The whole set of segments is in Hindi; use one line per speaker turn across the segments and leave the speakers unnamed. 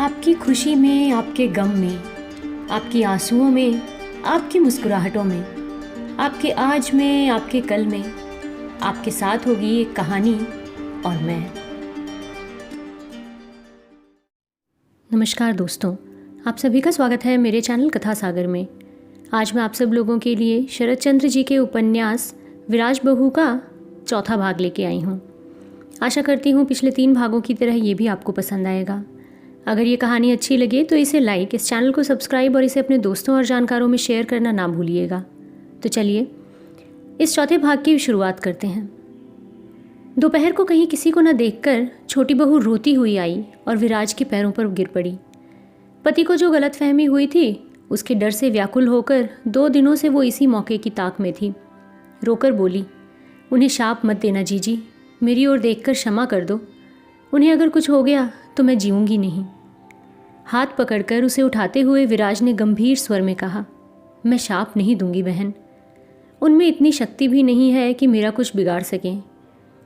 आपकी खुशी में, आपके गम में, आपकी आंसुओं में, आपकी मुस्कुराहटों में, आपके आज में, आपके कल में, आपके साथ होगी एक कहानी और मैं। नमस्कार दोस्तों, आप सभी का स्वागत है मेरे चैनल कथा सागर में। आज मैं आप सब लोगों के लिए शरद चंद्र जी के उपन्यास विराज बहू का चौथा भाग लेके आई हूँ। आशा करती हूँ पिछले 3 भागों की तरह ये भी आपको पसंद आएगा। अगर ये कहानी अच्छी लगे तो इसे लाइक, इस चैनल को सब्सक्राइब और इसे अपने दोस्तों और जानकारों में शेयर करना ना भूलिएगा। तो चलिए इस चौथे भाग की शुरुआत करते हैं। दोपहर को कहीं किसी को न देखकर छोटी बहू रोती हुई आई और विराज के पैरों पर गिर पड़ी। पति को जो गलतफहमी हुई थी उसके डर से व्याकुल होकर 2 दिनों से वो इसी मौके की ताक में थी। रोकर बोली, उन्हें शाप मत देना जीजी, मेरी ओर देखकर क्षमा कर दो। उन्हें अगर कुछ हो गया तो मैं जीऊंगी नहीं। हाथ पकड़कर उसे उठाते हुए विराज ने गंभीर स्वर में कहा, मैं शाप नहीं दूंगी बहन, उनमें इतनी शक्ति भी नहीं है कि मेरा कुछ बिगाड़ सकें।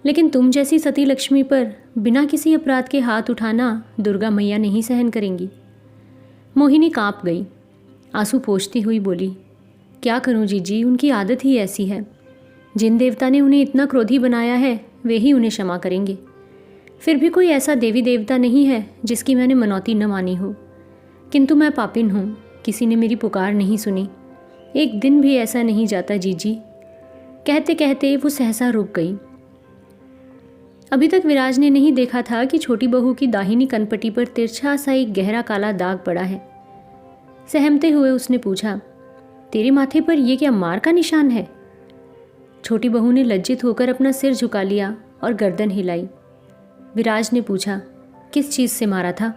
लेकिन तुम जैसी सती लक्ष्मी पर बिना किसी अपराध के हाथ उठाना दुर्गा मैया नहीं सहन करेंगी। मोहिनी कांप गई, आंसू पोंछती हुई बोली, क्या करूं जीजी, उनकी आदत ही ऐसी है। जिन देवता ने उन्हें इतना क्रोधी बनाया है वे ही उन्हें क्षमा करेंगे। फिर भी कोई ऐसा देवी देवता नहीं है जिसकी मैंने मनौती न मानी हो। किंतु मैं पापिन हूँ, किसी ने मेरी पुकार नहीं सुनी। एक दिन भी ऐसा नहीं जाता जीजी। कहते कहते वो सहसा रुक गई। अभी तक विराज ने नहीं देखा था कि छोटी बहू की दाहिनी कनपटी पर तिरछा सा एक गहरा काला दाग पड़ा है। सहमते हुए उसने पूछा, तेरे माथे पर यह क्या मार का निशान है? छोटी बहू ने लज्जित होकर अपना सिर झुका लिया और गर्दन हिलाई। विराज ने पूछा, किस चीज़ से मारा था?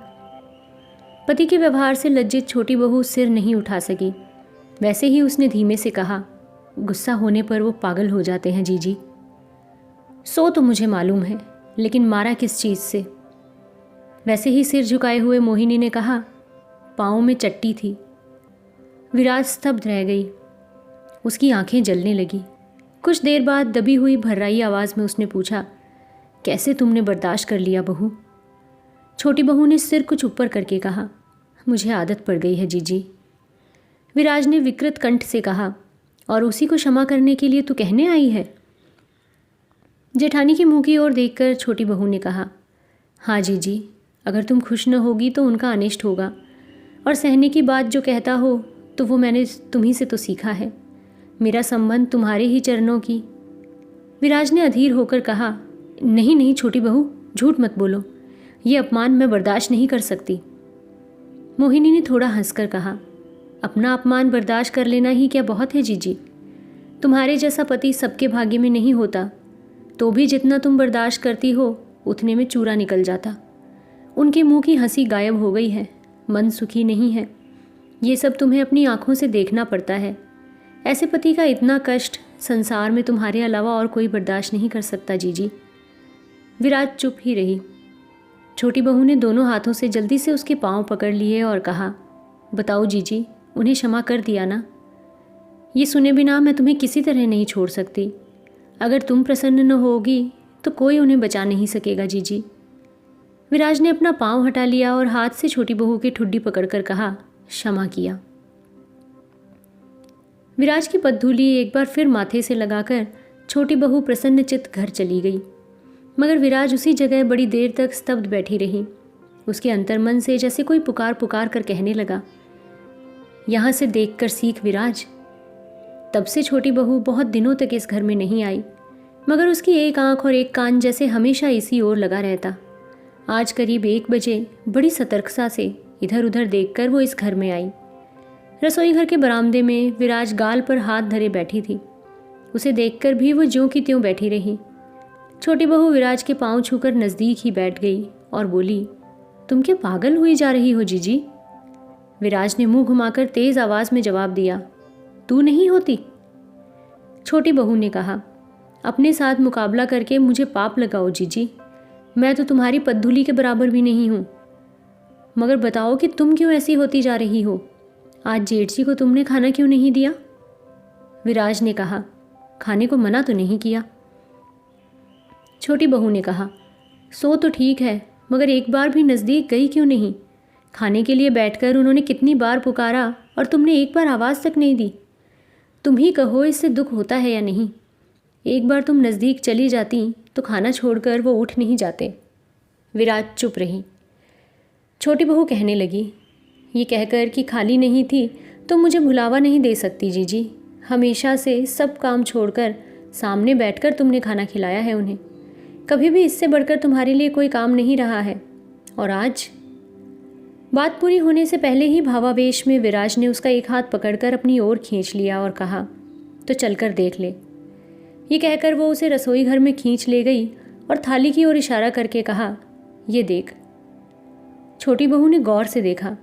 पति के व्यवहार से लज्जित छोटी बहू सिर नहीं उठा सकी। वैसे ही उसने धीमे से कहा, गुस्सा होने पर वो पागल हो जाते हैं जीजी। सो तो मुझे मालूम है, लेकिन मारा किस चीज़ से? वैसे ही सिर झुकाए हुए मोहिनी ने कहा, पाँव में चट्टी थी। विराज स्तब्ध रह गई, उसकी आंखें जलने लगी। कुछ देर बाद दबी हुई भर्राई आवाज़ में उसने पूछा, कैसे तुमने बर्दाश्त कर लिया बहू? छोटी बहू ने सिर कुछ ऊपर करके कहा, मुझे आदत पड़ गई है जीजी। विराज ने विकृत कंठ से कहा, और उसी को क्षमा करने के लिए तू कहने आई है? जेठानी के मुंह की ओर देखकर छोटी बहू ने कहा, हाँ जीजी, अगर तुम खुश न होगी तो उनका अनिष्ट होगा, और सहने की बात जो कहता हो तो वो मैंने तुम्ही से तो सीखा है। मेरा संबंध तुम्हारे ही चरणों की। विराज ने अधीर होकर कहा, नहीं नहीं छोटी बहू, झूठ मत बोलो, ये अपमान मैं बर्दाश्त नहीं कर सकती। मोहिनी ने थोड़ा हंसकर कहा, अपना अपमान बर्दाश्त कर लेना ही क्या बहुत है जीजी? तुम्हारे जैसा पति सबके भाग्य में नहीं होता, तो भी जितना तुम बर्दाश्त करती हो उतने में चूरा निकल जाता। उनके मुंह की हंसी गायब हो गई है, मन सुखी नहीं है। ये सब तुम्हें अपनी आंखों से देखना पड़ता है। ऐसे पति का इतना कष्ट संसार में तुम्हारे अलावा और कोई बर्दाश्त नहीं कर सकता जीजी। विराज चुप ही रही। छोटी बहू ने दोनों हाथों से जल्दी से उसके पांव पकड़ लिए और कहा, बताओ जीजी, उन्हें क्षमा कर दिया ना? ये सुने बिना मैं तुम्हें किसी तरह नहीं छोड़ सकती। अगर तुम प्रसन्न न होगी तो कोई उन्हें बचा नहीं सकेगा जीजी। विराज ने अपना पांव हटा लिया और हाथ से छोटी बहू की ठुड्डी पकड़कर कहा, क्षमा किया। विराज की पद्धूली एक बार फिर माथे से लगाकर छोटी बहू प्रसन्नचित्त घर चली गई। मगर विराज उसी जगह बड़ी देर तक स्तब्ध बैठी रही। उसके अंतर्मन से जैसे कोई पुकार पुकार कर कहने लगा, यहाँ से देखकर सीख विराज। तब से छोटी बहू बहुत दिनों तक इस घर में नहीं आई, मगर उसकी एक आंख और एक कान जैसे हमेशा इसी ओर लगा रहता। आज करीब 1 बजे बड़ी सतर्कता से इधर उधर देखकर वो इस घर में आई। रसोई घर के बरामदे में विराज गाल पर हाथ धरे बैठी थी। उसे देखकर भी वो ज्यों की त्यों बैठी रही। छोटी बहू विराज के पांव छूकर नज़दीक ही बैठ गई और बोली, तुम क्या पागल हुई जा रही हो जीजी? विराज ने मुंह घुमाकर तेज आवाज़ में जवाब दिया, तू नहीं होती। छोटी बहू ने कहा, अपने साथ मुकाबला करके मुझे पाप लगाओ जीजी, मैं तो तुम्हारी पद्धूली के बराबर भी नहीं हूँ। मगर बताओ कि तुम क्यों ऐसी होती जा रही हो? आज जेठ जी को तुमने खाना क्यों नहीं दिया? विराज ने कहा, खाने को मना तो नहीं किया। छोटी बहू ने कहा, सो तो ठीक है, मगर एक बार भी नज़दीक गई क्यों नहीं? खाने के लिए बैठकर उन्होंने कितनी बार पुकारा और तुमने एक बार आवाज़ तक नहीं दी। तुम ही कहो इससे दुख होता है या नहीं। एक बार तुम नज़दीक चली जाती तो खाना छोड़कर वो उठ नहीं जाते। विराज चुप रही। छोटी बहू कहने लगी, ये कहकर कि खाली नहीं थी तो मुझे भुलावा नहीं दे सकती जीजी। हमेशा से सब काम छोड़कर सामने बैठकर तुमने खाना खिलाया है उन्हें। कभी भी इससे बढ़कर तुम्हारे लिए कोई काम नहीं रहा है। और आज? बात पूरी होने से पहले ही भावावेश में विराज ने उसका एक हाथ पकड़कर अपनी ओर खींच लिया और कहा, तो चलकर देख ले। ये कहकर वो उसे रसोई घर में खींच ले गई और थाली की ओर इशारा करके कहा, ये देख। छोटी बहू ने गौर से देखा।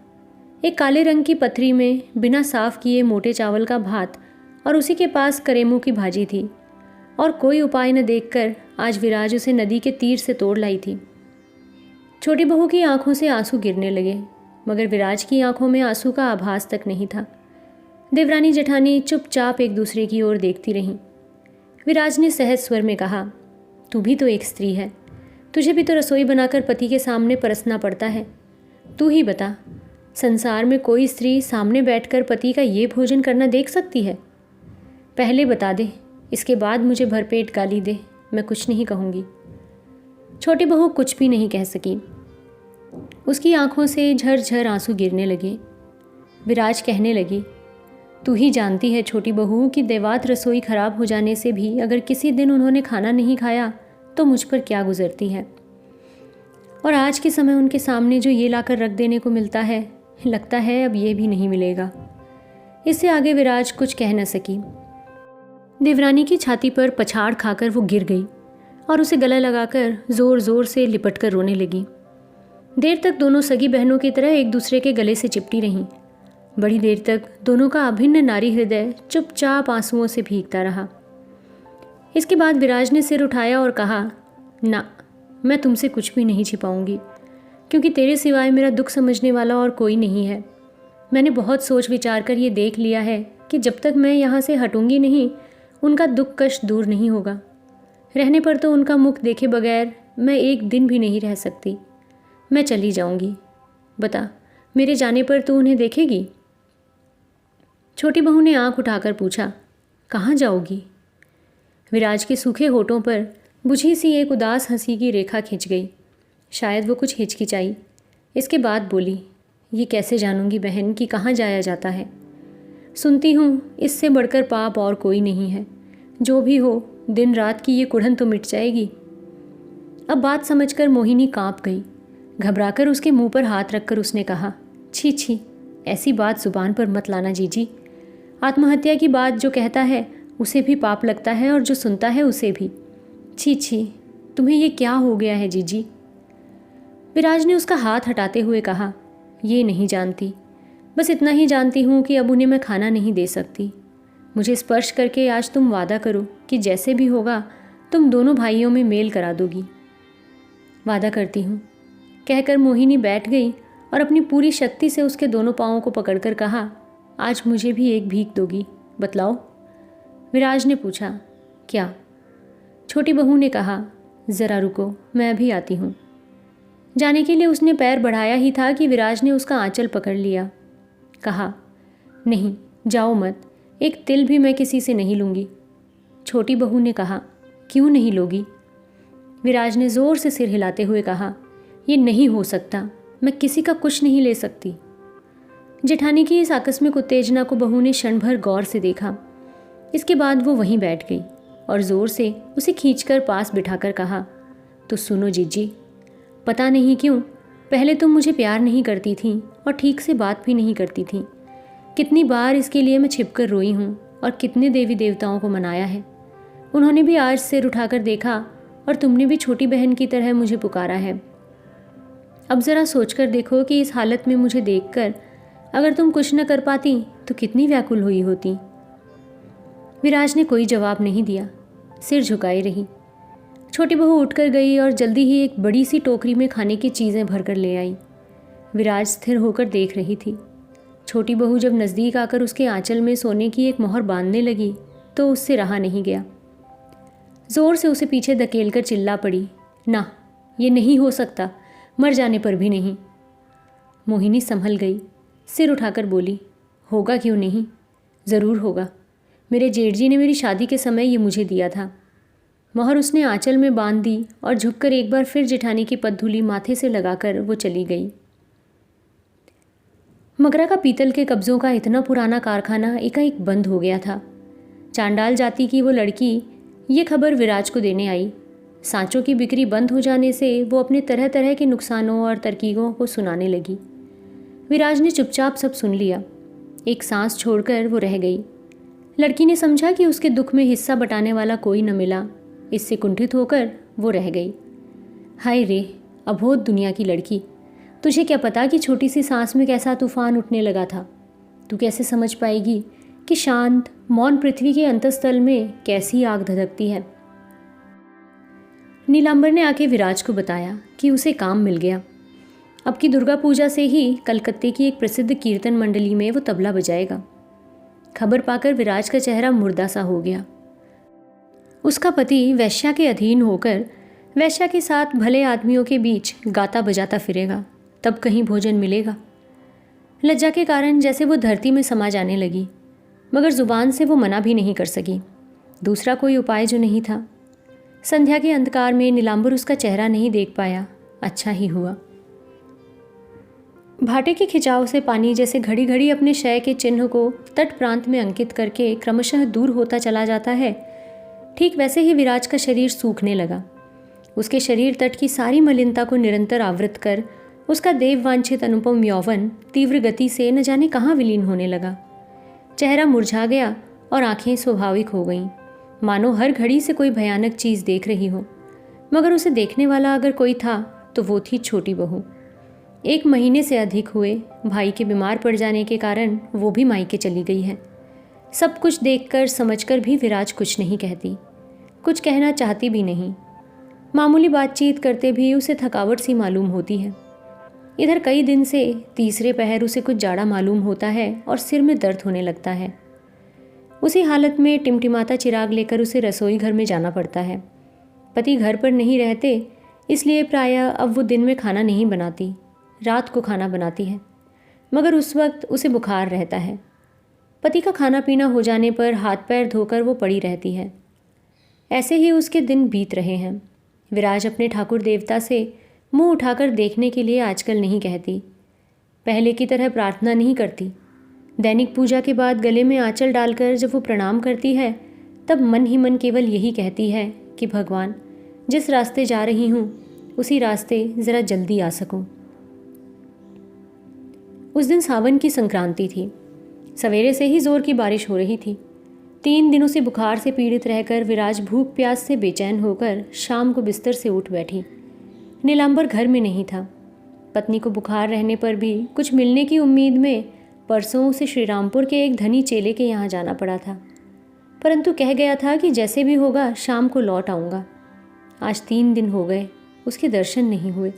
एक काले रंग की पथरी में बिना साफ किए मोटे चावल का भात और उसी के पास करेमू की भाजी थी। और कोई उपाय न देखकर आज विराज उसे नदी के तीर से तोड़ लाई थी। छोटी बहू की आंखों से आंसू गिरने लगे, मगर विराज की आंखों में आंसू का आभास तक नहीं था। देवरानी जेठानी चुपचाप एक दूसरे की ओर देखती रहीं। विराज ने सहज स्वर में कहा, तू भी तो एक स्त्री है, तुझे भी तो रसोई बनाकर पति के सामने परसना पड़ता है। तू ही बता, संसार में कोई स्त्री सामने बैठकर पति का ये भोजन करना देख सकती है? पहले बता दे, इसके बाद मुझे भरपेट गाली दे, मैं कुछ नहीं कहूँगी। छोटी बहू कुछ भी नहीं कह सकी। उसकी आंखों से झरझर आंसू गिरने लगे। विराज कहने लगी, तू ही जानती है छोटी बहू कि देवात रसोई खराब हो जाने से भी अगर किसी दिन उन्होंने खाना नहीं खाया तो मुझ पर क्या गुजरती है। और आज के समय उनके सामने जो ये लाकर रख देने को मिलता है, लगता है अब ये भी नहीं मिलेगा। इससे आगे विराज कुछ कह न सकी। देवरानी की छाती पर पछाड़ खाकर वो गिर गई और उसे गला लगाकर ज़ोर ज़ोर से लिपट कर रोने लगी। देर तक दोनों सगी बहनों की तरह एक दूसरे के गले से चिपटी रहीं। बड़ी देर तक दोनों का अभिन्न नारी हृदय चुपचाप आंसुओं से भीगता रहा। इसके बाद विराज ने सिर उठाया और कहा, ना, मैं तुमसे कुछ भी नहीं छिपाऊंगी, क्योंकि तेरे सिवाय मेरा दुख समझने वाला और कोई नहीं है। मैंने बहुत सोच विचार कर ये देख लिया है कि जब तक मैं यहाँ से हटूंगी नहीं, उनका दुख कष्ट दूर नहीं होगा। रहने पर तो उनका मुख देखे बगैर मैं एक दिन भी नहीं रह सकती। मैं चली जाऊंगी। बता, मेरे जाने पर तू उन्हें देखेगी? छोटी बहू ने आंख उठाकर पूछा, कहाँ जाओगी? विराज के सूखे होठों पर बुझी सी एक उदास हंसी की रेखा खिंच गई। शायद वो कुछ हिचकिचाई। इसके बाद बोली, ये कैसे जानूंगी बहन कि कहाँ जाया जाता है। सुनती हूँ इससे बढ़कर पाप और कोई नहीं है। जो भी हो, दिन रात की ये कुढ़न तो मिट जाएगी। अब बात समझकर मोहिनी कांप गई। घबराकर उसके मुंह पर हाथ रखकर उसने कहा, छी छी, ऐसी बात जुबान पर मत लाना जीजी। आत्महत्या की बात जो कहता है उसे भी पाप लगता है और जो सुनता है उसे भी। छी छी, तुम्हें ये क्या हो गया है जीजी? विराज ने उसका हाथ हटाते हुए कहा, ये नहीं जानती, बस इतना ही जानती हूँ कि अब उन्हें मैं खाना नहीं दे सकती। मुझे स्पर्श करके आज तुम वादा करो कि जैसे भी होगा तुम दोनों भाइयों में मेल करा दोगी। वादा करती हूँ, कहकर मोहिनी बैठ गई और अपनी पूरी शक्ति से उसके दोनों पाँवों को पकड़कर कहा, आज मुझे भी एक भीख दोगी? बतलाओ। विराज ने पूछा, क्या? छोटी बहू ने कहा, ज़रा रुको, मैं अभी आती हूँ। जाने के लिए उसने पैर बढ़ाया ही था कि विराज ने उसका आंचल पकड़ लिया। कहा, नहीं, जाओ मत, एक तिल भी मैं किसी से नहीं लूँगी। छोटी बहू ने कहा, क्यों नहीं लोगी? विराज ने ज़ोर से सिर हिलाते हुए कहा, ये नहीं हो सकता, मैं किसी का कुछ नहीं ले सकती। जेठानी की इस आकस्मिक उत्तेजना को बहू ने क्षण भर गौर से देखा। इसके बाद वो वहीं बैठ गई और ज़ोर से उसे खींचकर पास बिठाकर कहा, तो सुनो जीजी, पता नहीं क्यों पहले तुम मुझे प्यार नहीं करती थी और ठीक से बात भी नहीं करती थी। कितनी बार इसके लिए मैं छिपकर रोई हूँ और कितने देवी देवताओं को मनाया है। उन्होंने भी आज सिर उठाकर देखा और तुमने भी छोटी बहन की तरह मुझे पुकारा है। अब ज़रा सोचकर देखो कि इस हालत में मुझे देखकर अगर तुम कुछ न कर पाती तो कितनी व्याकुल हुई होती। विराज ने कोई जवाब नहीं दिया, सिर झुकाए रही। छोटी बहू उठकर गई और जल्दी ही एक बड़ी सी टोकरी में खाने की चीज़ें भरकर ले आई। विराज स्थिर होकर देख रही थी। छोटी बहू जब नज़दीक आकर उसके आंचल में सोने की एक मोहर बांधने लगी तो उससे रहा नहीं गया। ज़ोर से उसे पीछे धकेलकर चिल्ला पड़ी, ना, ये नहीं हो सकता, मर जाने पर भी नहीं। मोहिनी संभल गई, सिर उठाकर बोली, होगा क्यों नहीं, ज़रूर होगा। मेरे जेठ जी ने मेरी शादी के समय ये मुझे दिया था। मोहर उसने आंचल में बांध दी और झुककर एक बार फिर जेठानी की पद्धूली माथे से लगाकर वो चली गई। मगरा का पीतल के कब्ज़ों का इतना पुराना कारखाना एकाएक बंद हो गया था। चांडाल जाति की वो लड़की ये खबर विराज को देने आई। सांचों की बिक्री बंद हो जाने से वो अपने तरह तरह के नुकसानों और तरकीबों को सुनाने लगी। विराज ने चुपचाप सब सुन लिया। एक सांस छोड़कर वो रह गई। लड़की ने समझा कि उसके दुख में हिस्सा बटाने वाला कोई न मिला। इससे कुंठित होकर वो रह गई। हाय रे, अबोध दुनिया की लड़की, तुझे क्या पता कि छोटी सी सांस में कैसा तूफान उठने लगा था। तू कैसे समझ पाएगी कि शांत मौन पृथ्वी के अंतस्तल में कैसी आग धधकती है। नीलांबर ने आके विराज को बताया कि उसे काम मिल गया। अब की दुर्गा पूजा से ही कलकत्ते की एक प्रसिद्ध कीर्तन मंडली में वो तबला बजाएगा। खबर पाकर विराज का चेहरा मुर्दा सा हो गया। उसका पति वैश्या के अधीन होकर वैश्या के साथ भले आदमियों के बीच गाता बजाता फिरेगा, तब कहीं भोजन मिलेगा। लज्जा के कारण जैसे वो धरती में समा जाने लगी, मगर जुबान से वो मना भी नहीं कर सकी। दूसरा कोई उपाय जो नहीं था। संध्या के अंधकार में नीलांबर उसका चेहरा नहीं देख पाया। अच्छा ही हुआ। भाटे के खिंचाव से पानी जैसे घड़ी घड़ी अपने क्षय के चिन्ह को तट प्रांत में अंकित करके क्रमशः दूर होता चला जाता है, ठीक वैसे ही विराज का शरीर सूखने लगा। उसके शरीर तट की सारी मलिनता को निरंतर आवृत कर उसका देववांछित अनुपम यौवन तीव्र गति से न जाने कहाँ विलीन होने लगा। चेहरा मुरझा गया और आंखें स्वाभाविक हो गईं, मानो हर घड़ी से कोई भयानक चीज़ देख रही हो। मगर उसे देखने वाला अगर कोई था तो वो थी छोटी बहू। 1 महीने से अधिक हुए भाई के बीमार पड़ जाने के कारण वो भी मायके चली गई है। सब कुछ देखकर समझकर भी विराज कुछ नहीं कहती, कुछ कहना चाहती भी नहीं। मामूली बातचीत करते भी उसे थकावट सी मालूम होती है। इधर कई दिन से तीसरे पहर उसे कुछ जाड़ा मालूम होता है और सिर में दर्द होने लगता है। उसी हालत में टिमटिमाता चिराग लेकर उसे रसोई घर में जाना पड़ता है। पति घर पर नहीं रहते, इसलिए प्रायः अब वो दिन में खाना नहीं बनाती, रात को खाना बनाती है। मगर उस वक्त उसे बुखार रहता है। पति का खाना पीना हो जाने पर हाथ पैर धोकर वो पड़ी रहती है। ऐसे ही उसके दिन बीत रहे हैं। विराज अपने ठाकुर देवता से मुंह उठाकर देखने के लिए आजकल नहीं कहती। पहले की तरह प्रार्थना नहीं करती। दैनिक पूजा के बाद गले में आंचल डालकर जब वो प्रणाम करती है, तब मन ही मन केवल यही कहती है कि भगवान, जिस रास्ते जा रही हूँ उसी रास्ते ज़रा जल्दी आ सकूँ। उस दिन सावन की संक्रांति थी। सवेरे से ही जोर की बारिश हो रही थी। 3 दिनों से बुखार से पीड़ित रहकर विराज भूख प्यास से बेचैन होकर शाम को बिस्तर से उठ बैठी। नीलांबर घर में नहीं था। पत्नी को बुखार रहने पर भी कुछ मिलने की उम्मीद में परसों उसे श्रीरामपुर के एक धनी चेले के यहाँ जाना पड़ा था, परंतु कह गया था कि जैसे भी होगा शाम को लौट आऊँगा। आज 3 दिन हो गए, उसके दर्शन नहीं हुए।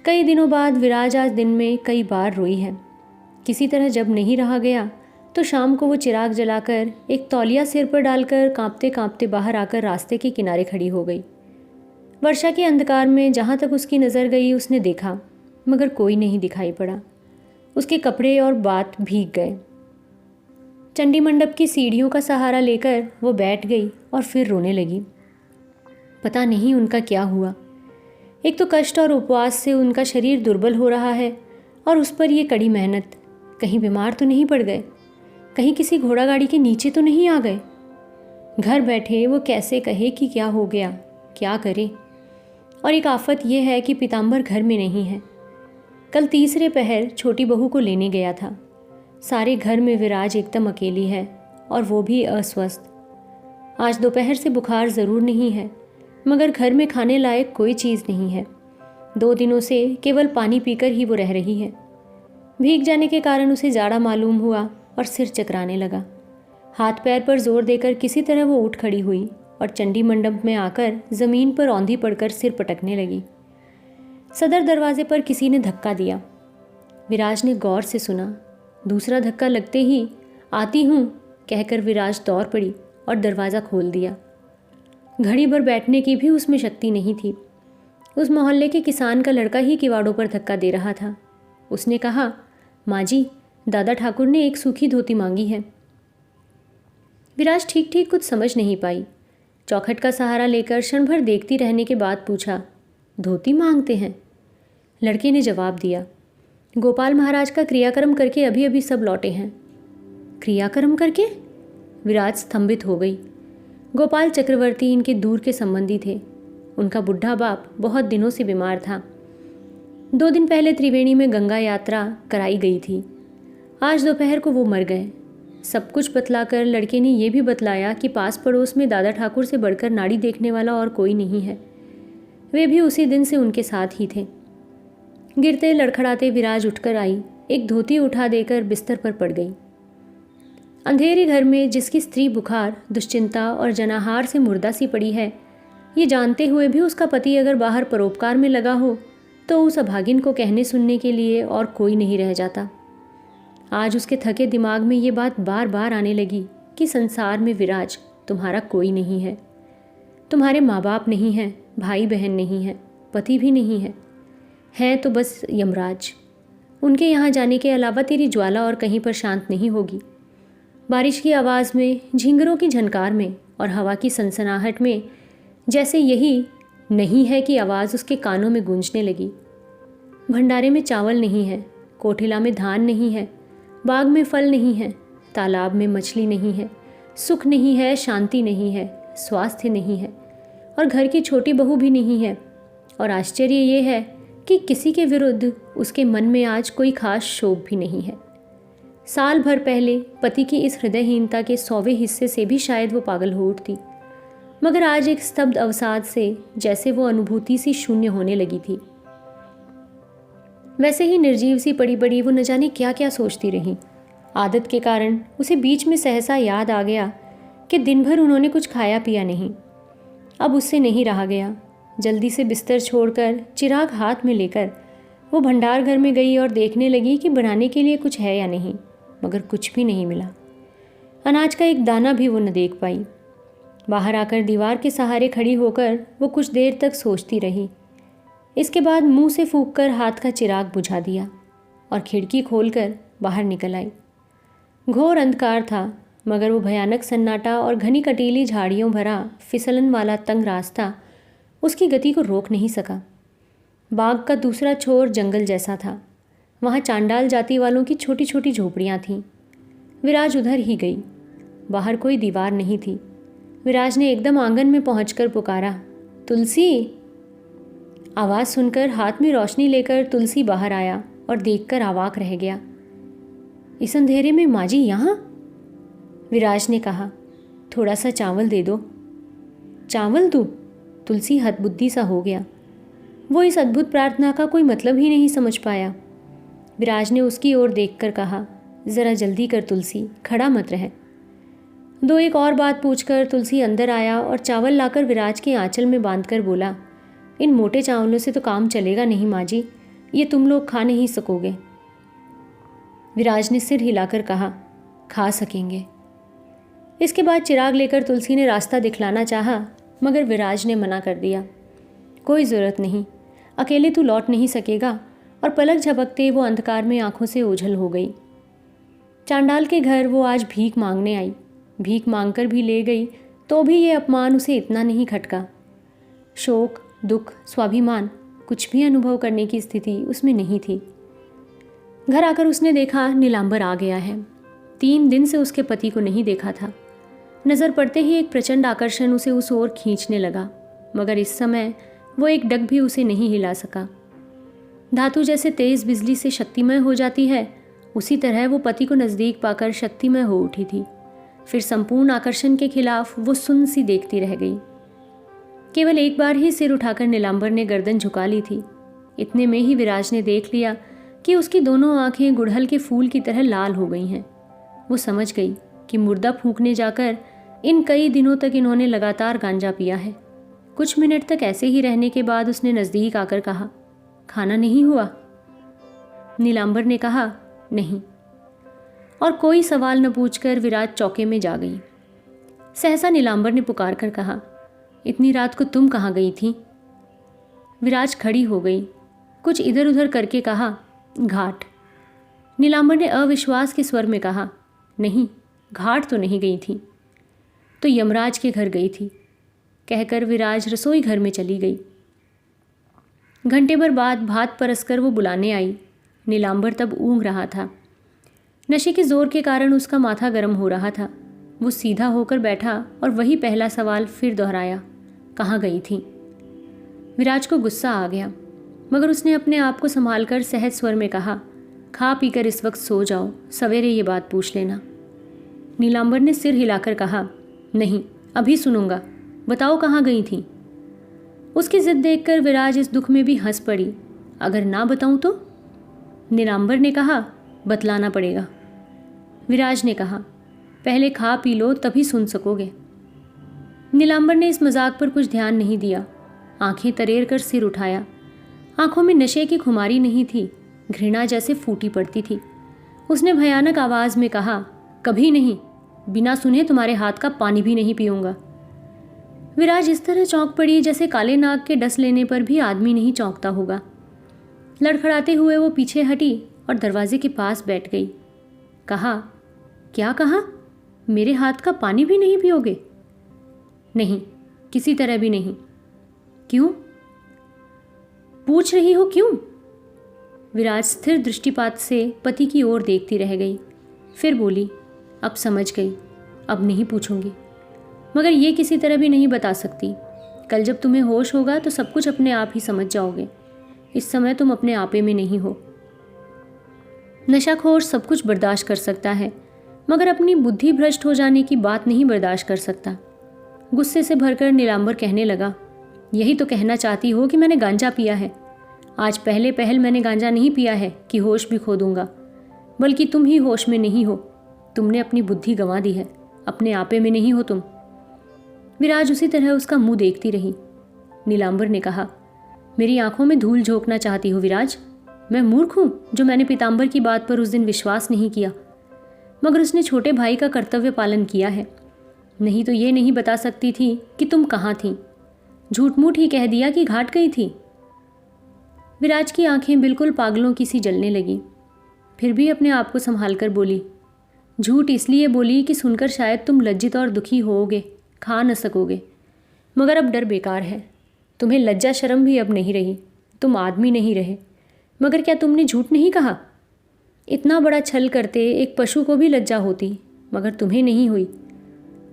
कई दिनों बाद विराज आज दिन में कई बार रोई है। किसी तरह जब नहीं रहा गया तो शाम को वो चिराग जलाकर एक तौलिया सिर पर डालकर कांपते कांपते बाहर आकर रास्ते के किनारे खड़ी हो गई। वर्षा के अंधकार में जहाँ तक उसकी नज़र गई उसने देखा, मगर कोई नहीं दिखाई पड़ा। उसके कपड़े और बात भीग गए। चंडी मंडप की सीढ़ियों का सहारा लेकर वो बैठ गई और फिर रोने लगी। पता नहीं उनका क्या हुआ। एक तो कष्ट और उपवास से उनका शरीर दुर्बल हो रहा है, और उस पर ये कड़ी मेहनत। कहीं बीमार तो नहीं पड़ गए, कहीं किसी घोड़ा गाड़ी के नीचे तो नहीं आ गए। घर बैठे वो कैसे कहे कि क्या हो गया, क्या करे। और एक आफत यह है कि पीताम्बर घर में नहीं है। कल तीसरे पहर छोटी बहू को लेने गया था। सारे घर में विराज एकदम अकेली है, और वो भी अस्वस्थ। आज दोपहर से बुखार ज़रूर नहीं है, मगर घर में खाने लायक कोई चीज़ नहीं है। 2 दिनों से केवल पानी पीकर ही वो रह रही है। भीग जाने के कारण उसे जाड़ा मालूम हुआ और सिर चकराने लगा। हाथ पैर पर जोर देकर किसी तरह वो उठ खड़ी हुई और चंडी मंडप में आकर ज़मीन पर औंधी पड़कर सिर पटकने लगी। सदर दरवाजे पर किसी ने धक्का दिया। विराज ने गौर से सुना। दूसरा धक्का लगते ही आती हूँ कहकर विराज दौड़ पड़ी और दरवाज़ा खोल दिया। घड़ी भर बैठने की भी उसमें शक्ति नहीं थी। उस मोहल्ले के किसान का लड़का ही किवाड़ों पर धक्का दे रहा था। उसने कहा, माँ जी, दादा ठाकुर ने एक सूखी धोती मांगी है। विराज ठीक ठीक कुछ समझ नहीं पाई। चौखट का सहारा लेकर क्षण भर देखती रहने के बाद पूछा, धोती मांगते हैं? लड़के ने जवाब दिया, गोपाल महाराज का क्रियाक्रम करके अभी अभी सब लौटे हैं। क्रियाक्रम करके? विराज स्तंभित हो गई। गोपाल चक्रवर्ती इनके दूर के संबंधी थे। उनका बुढ़ा बाप बहुत दिनों से बीमार था। 2 दिन पहले त्रिवेणी में गंगा यात्रा कराई गई थी। आज दोपहर को वो मर गए। सब कुछ बतलाकर लड़के ने यह भी बतलाया कि पास पड़ोस में दादा ठाकुर से बढ़कर नाड़ी देखने वाला और कोई नहीं है। वे भी उसी दिन से उनके साथ ही थे। गिरते लड़खड़ाते विराज उठकर आई, एक धोती उठा देकर बिस्तर पर पड़ गई। अंधेरे घर में जिसकी स्त्री बुखार, दुश्चिंता और जनाहार से मुर्दा सी पड़ी है, ये जानते हुए भी उसका पति अगर बाहर परोपकार में लगा हो तो उस अभागिन को कहने सुनने के लिए और कोई नहीं रह जाता। आज उसके थके दिमाग में ये बात बार बार आने लगी कि संसार में विराज तुम्हारा कोई नहीं है। तुम्हारे माँ बाप नहीं हैं, भाई बहन नहीं है, पति भी नहीं है तो बस यमराज। उनके यहाँ जाने के अलावा तेरी ज्वाला और कहीं पर शांत नहीं होगी। बारिश की आवाज़ में, झिंगरों की झनकार में और हवा की सनसनाहट में जैसे यही नहीं है कि आवाज़ उसके कानों में गूंजने लगी। भंडारे में चावल नहीं है, कोठिला में धान नहीं है, बाग में फल नहीं है, तालाब में मछली नहीं है, सुख नहीं है, शांति नहीं है, स्वास्थ्य नहीं है और घर की छोटी बहू भी नहीं है। और आश्चर्य ये है कि किसी के विरुद्ध उसके मन में आज कोई खास शोभ भी नहीं है। साल भर पहले पति की इस हृदयहीनता के 100वें हिस्से से भी शायद वो पागल हो उठती, मगर आज एक स्तब्ध अवसाद से जैसे वो अनुभूति सी शून्य होने लगी थी। वैसे ही निर्जीव सी पड़ी पड़ी वो न जाने क्या क्या सोचती रही। आदत के कारण उसे बीच में सहसा याद आ गया कि दिन भर उन्होंने कुछ खाया पिया नहीं। अब उससे नहीं रहा गया। जल्दी से बिस्तर छोड़कर चिराग हाथ में लेकर वो भंडार घर में गई और देखने लगी कि बनाने के लिए कुछ है या नहीं, मगर कुछ भी नहीं मिला। अनाज का एक दाना भी वो न देख पाई। बाहर आकर दीवार के सहारे खड़ी होकर वो कुछ देर तक सोचती रही। इसके बाद मुंह से फूंककर हाथ का चिराग बुझा दिया और खिड़की खोलकर बाहर निकल आई। घोर अंधकार था, मगर वो भयानक सन्नाटा और घनी कटीली झाड़ियों भरा फिसलन वाला तंग रास्ता उसकी गति को रोक नहीं सका। बाग का दूसरा छोर जंगल जैसा था। वहाँ चांडाल जाति वालों की छोटी छोटी झोपड़ियाँ थीं। विराज उधर ही गई। बाहर कोई दीवार नहीं थी। विराज ने एकदम आंगन में पहुंचकर पुकारा, तुलसी। आवाज़ सुनकर हाथ में रोशनी लेकर तुलसी बाहर आया और देखकर अवाक रह गया। इस अंधेरे में माँ जी यहाँ? विराज ने कहा, थोड़ा सा चावल दे दो। चावल दूँ? तुलसी हतबुद्धि सा हो गया। वो इस अद्भुत प्रार्थना का कोई मतलब ही नहीं समझ पाया। विराज ने उसकी ओर देखकर कहा, ज़रा जल्दी कर तुलसी, खड़ा मत रह। 2 और बात पूछकर तुलसी अंदर आया और चावल लाकर विराज के आंचल में बांधकर बोला, इन मोटे चावलों से तो काम चलेगा नहीं माँ जी, ये तुम लोग खा नहीं सकोगे। विराज ने सिर हिलाकर कहा, खा सकेंगे। इसके बाद चिराग लेकर तुलसी ने रास्ता दिखलाना चाहा, मगर विराज ने मना कर दिया। कोई ज़रूरत नहीं, अकेले तू लौट नहीं सकेगा। और पलक झपकते वो अंधकार में आंखों से ओझल हो गई। चांडाल के घर वो आज भीख मांगने आई। भीख मांगकर भी ले गई तो भी ये अपमान उसे इतना नहीं खटका। शोक, दुख, स्वाभिमान कुछ भी अनुभव करने की स्थिति उसमें नहीं थी। घर आकर उसने देखा नीलांबर आ गया है। 3 दिन से उसके पति को नहीं देखा था। नज़र पड़ते ही एक प्रचंड आकर्षण उसे उस ओर खींचने लगा, मगर इस समय वो एक डग भी उसे नहीं हिला सका। धातु जैसे तेज बिजली से शक्तिमय हो जाती है, उसी तरह वो पति को नज़दीक पाकर शक्तिमय हो उठी थी। फिर संपूर्ण आकर्षण के खिलाफ वो सुन्न सी देखती रह गई। केवल एक बार ही सिर उठाकर नीलांबर ने गर्दन झुका ली थी। इतने में ही विराज ने देख लिया कि उसकी दोनों आंखें गुड़हल के फूल की तरह लाल हो गई हैं। वो समझ गई कि मुर्दा फूंकने जाकर इन कई दिनों तक इन्होंने लगातार गांजा पिया है। कुछ मिनट तक ऐसे ही रहने के बाद उसने नज़दीक आकर कहा, खाना नहीं हुआ? नीलांबर ने कहा, नहीं। और कोई सवाल न पूछकर विराज चौके में जा गई। सहसा नीलांबर ने पुकार कर कहा, इतनी रात को तुम कहाँ गई थी? विराज खड़ी हो गई। कुछ इधर उधर करके कहा, घाट। नीलांबर ने अविश्वास के स्वर में कहा, नहीं, घाट तो नहीं गई थी, तो यमराज के घर गई थी, कहकर विराज रसोई घर में चली गई। घंटे भर बाद भात परसकर वो बुलाने आई। नीलांबर तब ऊँघ रहा था। नशे के जोर के कारण उसका माथा गर्म हो रहा था। वो सीधा होकर बैठा और वही पहला सवाल फिर दोहराया, कहाँ गई थी? विराज को गुस्सा आ गया, मगर उसने अपने आप को संभालकर सहज स्वर में कहा, खा पीकर इस वक्त सो जाओ, सवेरे ये बात पूछ लेना। नीलांबर ने सिर हिलाकर कहा, नहीं, अभी सुनूंगा, बताओ कहाँ गई थी? उसकी जिद देखकर विराज इस दुख में भी हंस पड़ी। अगर ना बताऊं तो? नीलांबर ने कहा, बतलाना पड़ेगा। विराज ने कहा, पहले खा पी लो तभी सुन सकोगे। नीलांबर ने इस मजाक पर कुछ ध्यान नहीं दिया। आंखें तरेर कर सिर उठाया। आंखों में नशे की खुमारी नहीं थी, घृणा जैसे फूटी पड़ती थी। उसने भयानक आवाज में कहा, कभी नहीं, बिना सुने तुम्हारे हाथ का पानी भी नहीं पीऊंगा। विराज इस तरह चौंक पड़ी जैसे काले नाग के डस लेने पर भी आदमी नहीं चौंकता होगा। लड़खड़ाते हुए वो पीछे हटी और दरवाजे के पास बैठ गई। कहा, क्या कहा? मेरे हाथ का पानी भी नहीं पियोगे? नहीं, किसी तरह भी नहीं। क्यों? पूछ रही हो क्यों? विराज स्थिर दृष्टिपात से पति की ओर देखती रह गई। फिर बोली, अब समझ गई, अब नहीं पूछूंगी, मगर ये किसी तरह भी नहीं बता सकती। कल जब तुम्हें होश होगा तो सब कुछ अपने आप ही समझ जाओगे। इस समय तुम अपने आपे में नहीं हो। नशाखोर सब कुछ बर्दाश्त कर सकता है, मगर अपनी बुद्धि भ्रष्ट हो जाने की बात नहीं बर्दाश्त कर सकता। गुस्से से भरकर नीलांबर कहने लगा, यही तो कहना चाहती हो कि मैंने गांजा पिया है। आज पहले पहल मैंने गांजा नहीं पिया है कि होश भी खो दूंगा, बल्कि तुम ही होश में नहीं हो। तुमने अपनी बुद्धि गंवा दी है, अपने आपे में नहीं हो तुम। विराज उसी तरह उसका मुंह देखती रही। नीलांबर ने कहा, मेरी आंखों में धूल झोंकना चाहती हो विराज? मैं मूर्ख हूं जो मैंने पीताम्बर की बात पर उस दिन विश्वास नहीं किया, मगर उसने छोटे भाई का कर्तव्य पालन किया है। नहीं तो ये नहीं बता सकती थी कि तुम कहाँ थी। झूठ मूठ ही कह दिया कि घाट गई थी। विराज की आंखें बिल्कुल पागलों की सी जलने लगी। फिर भी अपने आप को संभाल कर बोली, झूठ इसलिए बोली कि सुनकर शायद तुम लज्जित और दुखी होोगे, खा न सकोगे, मगर अब डर बेकार है। तुम्हें लज्जा शर्म भी अब नहीं रही, तुम आदमी नहीं रहे। मगर क्या तुमने झूठ नहीं कहा? इतना बड़ा छल करते एक पशु को भी लज्जा होती, मगर तुम्हें नहीं हुई।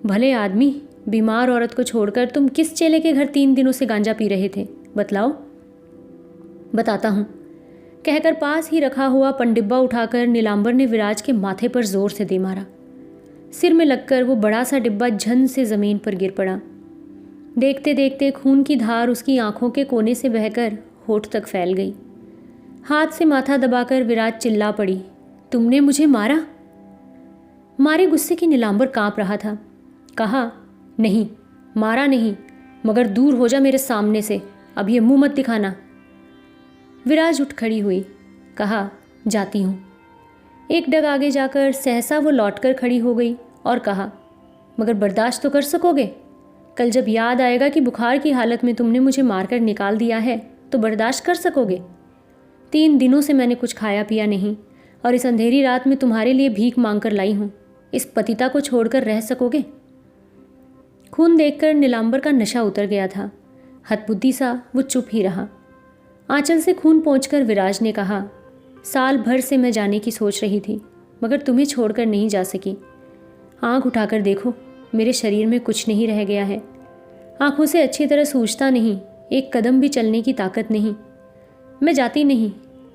भले आदमी, बीमार औरत को छोड़कर तुम किस चेले के घर 3 दिनों से गांजा पी रहे थे? बतलाओ। बताता हूँ, कहकर पास ही रखा हुआ पनडिब्बा उठाकर नीलांबर ने विराज के माथे पर जोर से दे मारा। सिर में लगकर वो बड़ा सा डिब्बा झन से जमीन पर गिर पड़ा। देखते देखते खून की धार उसकी आंखों के कोने से बहकर होठ तक फैल गई। हाथ से माथा दबाकर विराज चिल्ला पड़ी, तुमने मुझे मारा? मारे गुस्से की नीलांबर कांप रहा था। कहा, नहीं, मारा नहीं, मगर दूर हो जा मेरे सामने से, अब ये मुंह मत दिखाना। विराज उठ खड़ी हुई। कहा, जाती हूँ। एक डग आगे जाकर सहसा वो लौटकर खड़ी हो गई और कहा, मगर बर्दाश्त तो कर सकोगे? कल जब याद आएगा कि बुखार की हालत में तुमने मुझे मारकर निकाल दिया है तो बर्दाश्त कर सकोगे? 3 दिनों से मैंने कुछ खाया पिया नहीं और इस अंधेरी रात में तुम्हारे लिए भीख मांग कर लाई हूँ। इस पतिता को छोड़कर रह सकोगे? खून देखकर नीलांबर का नशा उतर गया था। हतबुद्धि सा वो चुप ही रहा। आंचल से खून पोंछकर विराज ने कहा, साल भर से मैं जाने की सोच रही थी, मगर तुम्हें छोड़कर नहीं जा सकी। आंख उठाकर देखो, मेरे शरीर में कुछ नहीं रह गया है। आंखों से अच्छी तरह सूझता नहीं, एक कदम भी चलने की ताकत नहीं। मैं जाती नहीं,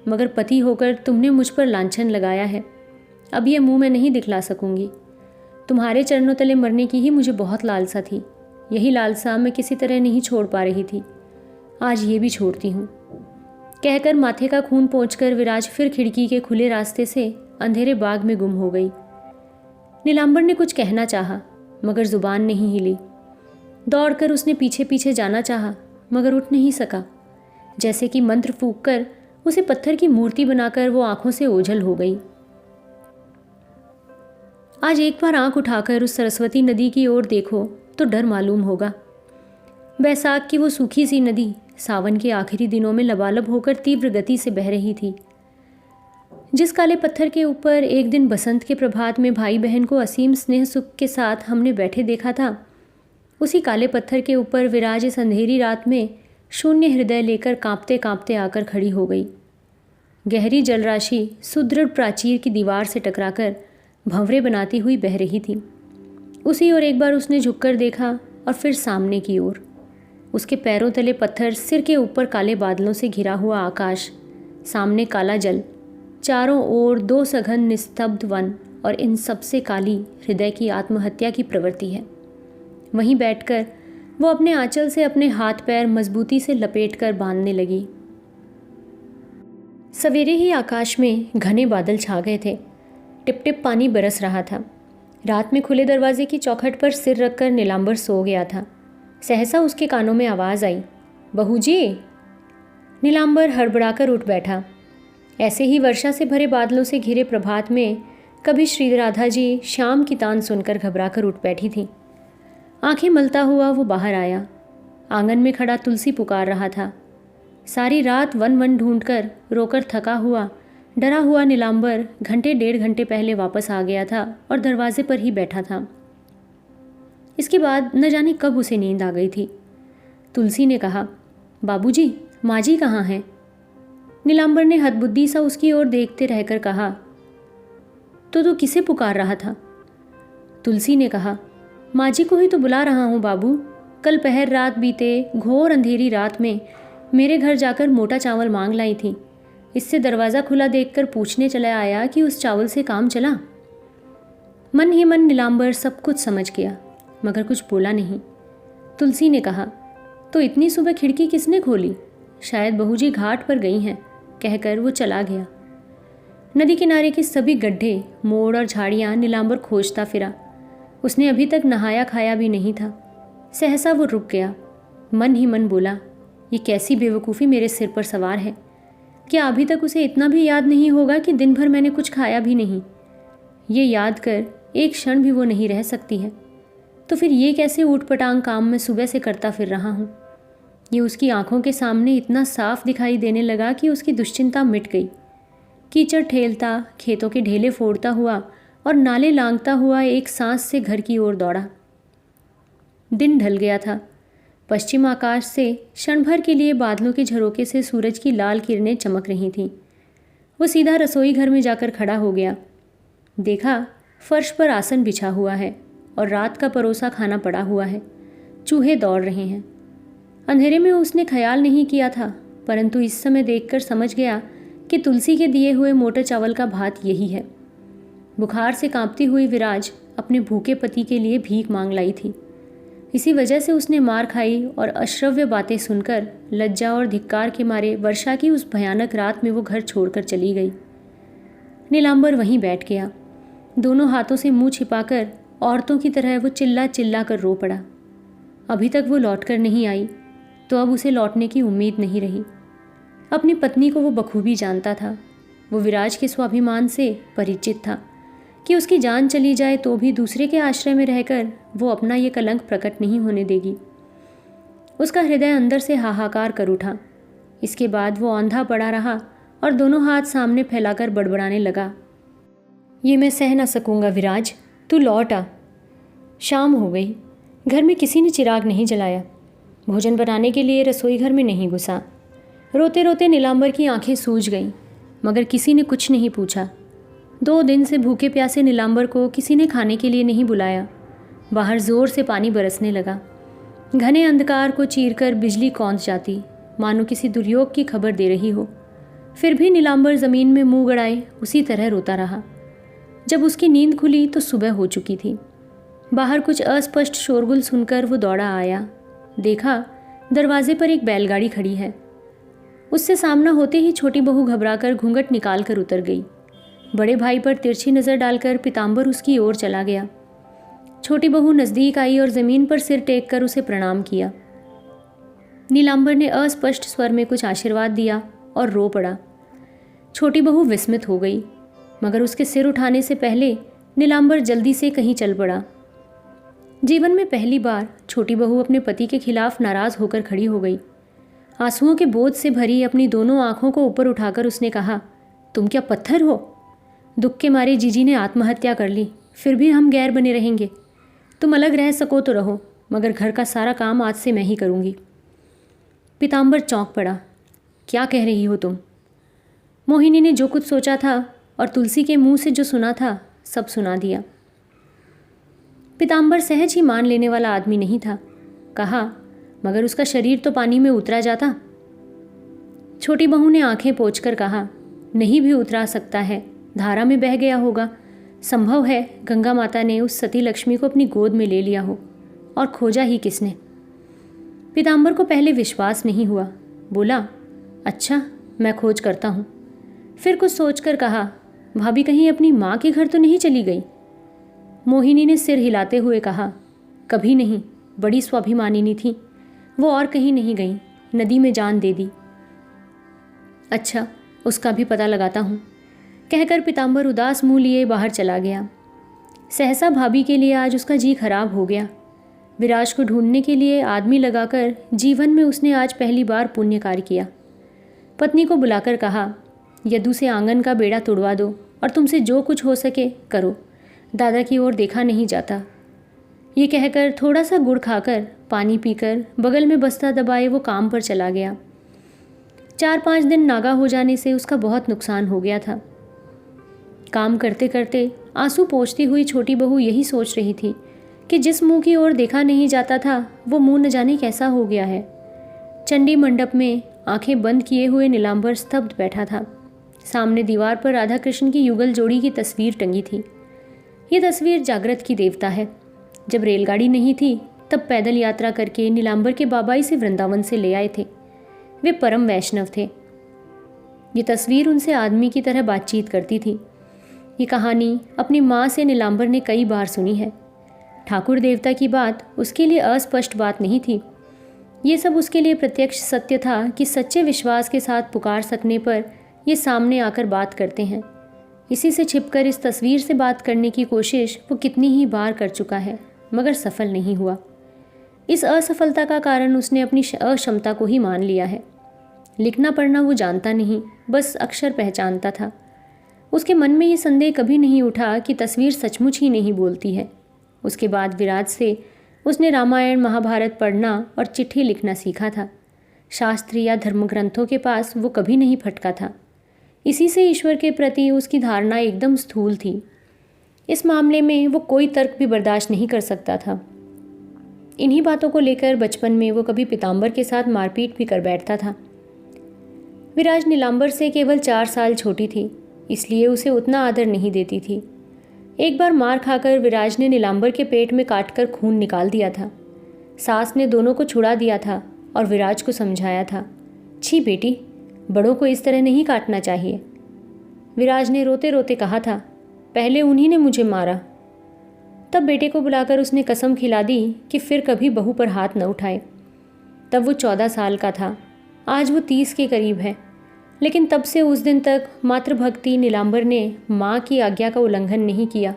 मगर पति होकर तुमने मुझ पर लांछन लगाया है। अब ये मुंह मैं नहीं दिखला सकूंगी। तुम्हारे चरणों तले मरने की ही मुझे बहुत लालसा थी। यही लालसा मैं किसी तरह नहीं छोड़ पा रही थी। आज ये भी छोड़ती हूँ। कहकर माथे का खून पोंछकर विराज फिर खिड़की के खुले रास्ते से अंधेरे बाग में गुम हो गई। नीलांबर ने कुछ कहना चाहा, मगर जुबान नहीं हिली। दौड़कर उसने पीछे पीछे जाना चाहा, मगर उठ नहीं सका। जैसे कि मंत्र फूंककर उसे पत्थर की मूर्ति बनाकर वो आंखों से ओझल हो गई। आज एक बार आंख उठाकर उस सरस्वती नदी की ओर देखो तो डर मालूम होगा। बैसाख की वो सूखी सी नदी सावन के आखिरी दिनों में लबालब होकर तीव्र गति से बह रही थी। जिस काले पत्थर के ऊपर एक दिन बसंत के प्रभात में भाई बहन को असीम स्नेह सुख के साथ हमने बैठे देखा था, उसी काले पत्थर के ऊपर विराज इस अंधेरी रात में शून्य हृदय लेकर कांपते कांपते आकर खड़ी हो गई। गहरी जलराशि सुदृढ़ प्राचीर की दीवार से टकराकर भंवरे बनाती हुई बह रही थी। उसी ओर एक बार उसने झुककर देखा और फिर सामने की ओर। उसके पैरों तले पत्थर, सिर के ऊपर काले बादलों से घिरा हुआ आकाश, सामने काला जल, चारों ओर दो सघन निस्तब्ध वन और इन सबसे काली हृदय की आत्महत्या की प्रवृत्ति है। वहीं बैठकर वो अपने आंचल से अपने हाथ पैर मजबूती से लपेटकर बांधने लगी। सवेरे ही आकाश में घने बादल छा गए थे। टिप टिप पानी बरस रहा था। रात में खुले दरवाजे की चौखट पर सिर रखकर नीलांबर सो गया था। सहसा उसके कानों में आवाज़ आई, बहू जी। नीलांबर हड़बड़ाकर उठ बैठा। ऐसे ही वर्षा से भरे बादलों से घिरे प्रभात में कभी श्री राधा जी शाम की तान सुनकर घबराकर उठ बैठी थी। आंखें मलता हुआ वो बाहर आया। आंगन में खड़ा तुलसी पुकार रहा था। सारी रात वन वन ढूंढकर रोकर थका हुआ, डरा हुआ नीलांबर घंटे 1.5 घंटे पहले वापस आ गया था और दरवाजे पर ही बैठा था। इसके बाद न जाने कब उसे नींद आ गई थी। तुलसी ने कहा, बाबूजी, माँ जी कहाँ हैं? नीलांबर ने हदबुद्दी सा उसकी ओर देखते रहकर कहा, तो तू किसे पुकार रहा था? तुलसी ने कहा, माँ जी को ही तो बुला रहा हूँ बाबू। कल पहर रात बीते घोर अंधेरी रात में मेरे घर जाकर मोटा चावल मांग लाई थी। इससे दरवाज़ा खुला देखकर पूछने चला आया कि उस चावल से काम चला। मन ही मन नीलांबर सब कुछ समझ गया, मगर कुछ बोला नहीं। तुलसी ने कहा, तो इतनी सुबह खिड़की किसने खोली? शायद बहू जी घाट पर गई हैं, कहकर वो चला गया। नदी किनारे के सभी गड्ढे, मोड़ और झाड़ियाँ नीलांबर खोजता फिरा। उसने अभी तक नहाया खाया भी नहीं था। सहसा वो रुक गया। मन ही मन बोला, ये कैसी बेवकूफ़ी मेरे सिर पर सवार है। क्या अभी तक उसे इतना भी याद नहीं होगा कि दिन भर मैंने कुछ खाया भी नहीं? ये याद कर एक क्षण भी वो नहीं रह सकती है। तो फिर ये कैसे ऊटपटांग काम मैं सुबह से करता फिर रहा हूँ? ये उसकी आंखों के सामने इतना साफ दिखाई देने लगा कि उसकी दुश्चिंता मिट गई। कीचड़ ठेलता, खेतों के ढेले फोड़ता हुआ और नाले लांघता हुआ एक सांस से घर की ओर दौड़ा। दिन ढल गया था। पश्चिम आकाश से क्षण भर के लिए बादलों के झरोके से सूरज की लाल किरणें चमक रही थीं। वो सीधा रसोई घर में जाकर खड़ा हो गया। देखा, फर्श पर आसन बिछा हुआ है और रात का परोसा खाना पड़ा हुआ है। चूहे दौड़ रहे हैं। अंधेरे में उसने ख्याल नहीं किया था, परंतु इस समय देखकर समझ गया कि तुलसी के दिए हुए मोटे चावल का भात यही है। बुखार से कांपती हुई विराज अपने भूखे पति के लिए भीख मांग लाई थी। इसी वजह से उसने मार खाई और अश्रव्य बातें सुनकर लज्जा और धिक्कार के मारे वर्षा की उस भयानक रात में वो घर छोड़कर चली गई। नीलांबर वहीं बैठ गया। दोनों हाथों से मुंह छिपाकर औरतों की तरह वो चिल्ला चिल्ला कर रो पड़ा। अभी तक वो लौटकर नहीं आई, तो अब उसे लौटने की उम्मीद नहीं रही। अपनी पत्नी को वो बखूबी जानता था। वो विराज के स्वाभिमान से परिचित था कि उसकी जान चली जाए तो भी दूसरे के आश्रय में रहकर वो अपना ये कलंक प्रकट नहीं होने देगी। उसका हृदय अंदर से हाहाकार कर उठा। इसके बाद वो औंधा पड़ा रहा और दोनों हाथ सामने फैलाकर बड़बड़ाने लगा, ये मैं सह ना सकूंगा विराज, तू लौट आ। शाम हो गई। घर में किसी ने चिराग नहीं जलाया। भोजन बनाने के लिए रसोई घर में नहीं घुसा। रोते रोते नीलांबर की आंखें सूज गईं, मगर किसी ने कुछ नहीं पूछा। 2 दिन से भूखे प्यासे नीलांबर को किसी ने खाने के लिए नहीं बुलाया। बाहर जोर से पानी बरसने लगा। घने अंधकार को चीरकर बिजली कौंध जाती, मानो किसी दुर्योग की खबर दे रही हो। फिर भी नीलांबर ज़मीन में मुंह गड़ाए उसी तरह रोता रहा। जब उसकी नींद खुली तो सुबह हो चुकी थी। बाहर कुछ अस्पष्ट शोरगुल सुनकर वो दौड़ा आया। देखा, दरवाजे पर एक बैलगाड़ी खड़ी है। उससे सामना होते ही छोटी बहू घबराकर घूंघट निकाल कर उतर गई। बड़े भाई पर तिरछी नज़र डालकर पीताम्बर उसकी ओर चला गया। छोटी बहू नज़दीक आई और ज़मीन पर सिर टेक कर उसे प्रणाम किया। नीलांबर ने अस्पष्ट स्वर में कुछ आशीर्वाद दिया और रो पड़ा। छोटी बहू विस्मित हो गई, मगर उसके सिर उठाने से पहले नीलांबर जल्दी से कहीं चल पड़ा। जीवन में पहली बार छोटी बहू अपने पति के खिलाफ नाराज़ होकर खड़ी हो गई। आंसुओं के बोझ से भरी अपनी दोनों आंखों को ऊपर उठाकर उसने कहा, तुम क्या पत्थर हो? दुख के मारे जीजी ने आत्महत्या कर ली, फिर भी हम गैर बने रहेंगे। तुम अलग रह सको तो रहो, मगर घर का सारा काम आज से मैं ही करूँगी। पीताम्बर चौंक पड़ा। क्या कह रही हो तुम? मोहिनी ने जो कुछ सोचा था और तुलसी के मुंह से जो सुना था सब सुना दिया। पीताम्बर सहज ही मान लेने वाला आदमी नहीं था। कहा, मगर उसका शरीर तो पानी में उतरा जाता। छोटी बहू ने आंखें पोंछकर कहा, नहीं भी उतरा सकता है, धारा में बह गया होगा। संभव है गंगा माता ने उस सती लक्ष्मी को अपनी गोद में ले लिया हो, और खोजा ही किसने? पीताम्बर को पहले विश्वास नहीं हुआ। बोला, अच्छा, मैं खोज करता हूँ। फिर कुछ सोचकर कहा, भाभी कहीं अपनी माँ के घर तो नहीं चली गई? मोहिनी ने सिर हिलाते हुए कहा, कभी नहीं, बड़ी स्वाभिमानिनी थी वो, और कहीं नहीं गई, नदी में जान दे दी। अच्छा, उसका भी पता लगाता हूँ, कहकर पीताम्बर उदास मुंह लिए बाहर चला गया। सहसा भाभी के लिए आज उसका जी खराब हो गया। विराज को ढूंढने के लिए आदमी लगाकर जीवन में उसने आज पहली बार पुण्य कार्य किया। पत्नी को बुलाकर कहा, यदु से आंगन का बेड़ा तुड़वा दो और तुमसे जो कुछ हो सके करो, दादा की ओर देखा नहीं जाता। ये कहकर थोड़ा सा गुड़ खाकर पानी पीकर बगल में बस्ता दबाए वो काम पर चला गया। 4-5 दिन नागा हो जाने से उसका बहुत नुकसान हो गया था। काम करते करते आंसू पोंछती हुई छोटी बहू यही सोच रही थी कि जिस मुंह की ओर देखा नहीं जाता था वो मुंह न जाने कैसा हो गया है। चंडी मंडप में आंखें बंद किए हुए नीलांबर स्तब्ध बैठा था। सामने दीवार पर राधा कृष्ण की युगल जोड़ी की तस्वीर टंगी थी। ये तस्वीर जागृत की देवता है। जब रेलगाड़ी नहीं थी तब पैदल यात्रा करके नीलांबर के बाबा इसे वृंदावन से ले आए थे। वे परम वैष्णव थे। ये तस्वीर उनसे आदमी की तरह बातचीत करती थी। ये कहानी अपनी माँ से नीलांबर ने कई बार सुनी है। ठाकुर देवता की बात उसके लिए अस्पष्ट बात नहीं थी। ये सब उसके लिए प्रत्यक्ष सत्य था कि सच्चे विश्वास के साथ पुकार सकने पर ये सामने आकर बात करते हैं। इसी से छिपकर इस तस्वीर से बात करने की कोशिश वो कितनी ही बार कर चुका है, मगर सफल नहीं हुआ। इस असफलता का कारण उसने अपनी अक्षमता को ही मान लिया है। लिखना पढ़ना वो जानता नहीं, बस अक्षर पहचानता था। उसके मन में ये संदेह कभी नहीं उठा कि तस्वीर सचमुच ही नहीं बोलती है। उसके बाद विराज से उसने रामायण महाभारत पढ़ना और चिट्ठी लिखना सीखा था। शास्त्र या धर्म ग्रंथों के पास वो कभी नहीं फटका था। इसी से ईश्वर के प्रति उसकी धारणा एकदम स्थूल थी। इस मामले में वो कोई तर्क भी बर्दाश्त नहीं कर सकता था। इन्हीं बातों को लेकर बचपन में वो कभी पीताम्बर के साथ मारपीट भी कर बैठता था। विराज नीलांबर से केवल 4 साल छोटी थी, इसलिए उसे उतना आदर नहीं देती थी। एक बार मार खाकर विराज ने नीलांबर के पेट में काटकर खून निकाल दिया था। सास ने दोनों को छुड़ा दिया था और विराज को समझाया था, छी बेटी, बड़ों को इस तरह नहीं काटना चाहिए। विराज ने रोते रोते कहा था, पहले उन्हीं ने मुझे मारा। तब बेटे को बुलाकर उसने कसम खिला दी कि फिर कभी बहू पर हाथ न उठाए। तब वो 14 साल का था, आज वो 30 के करीब है। लेकिन तब से उस दिन तक मातृभक्ति नीलांबर ने माँ की आज्ञा का उल्लंघन नहीं किया।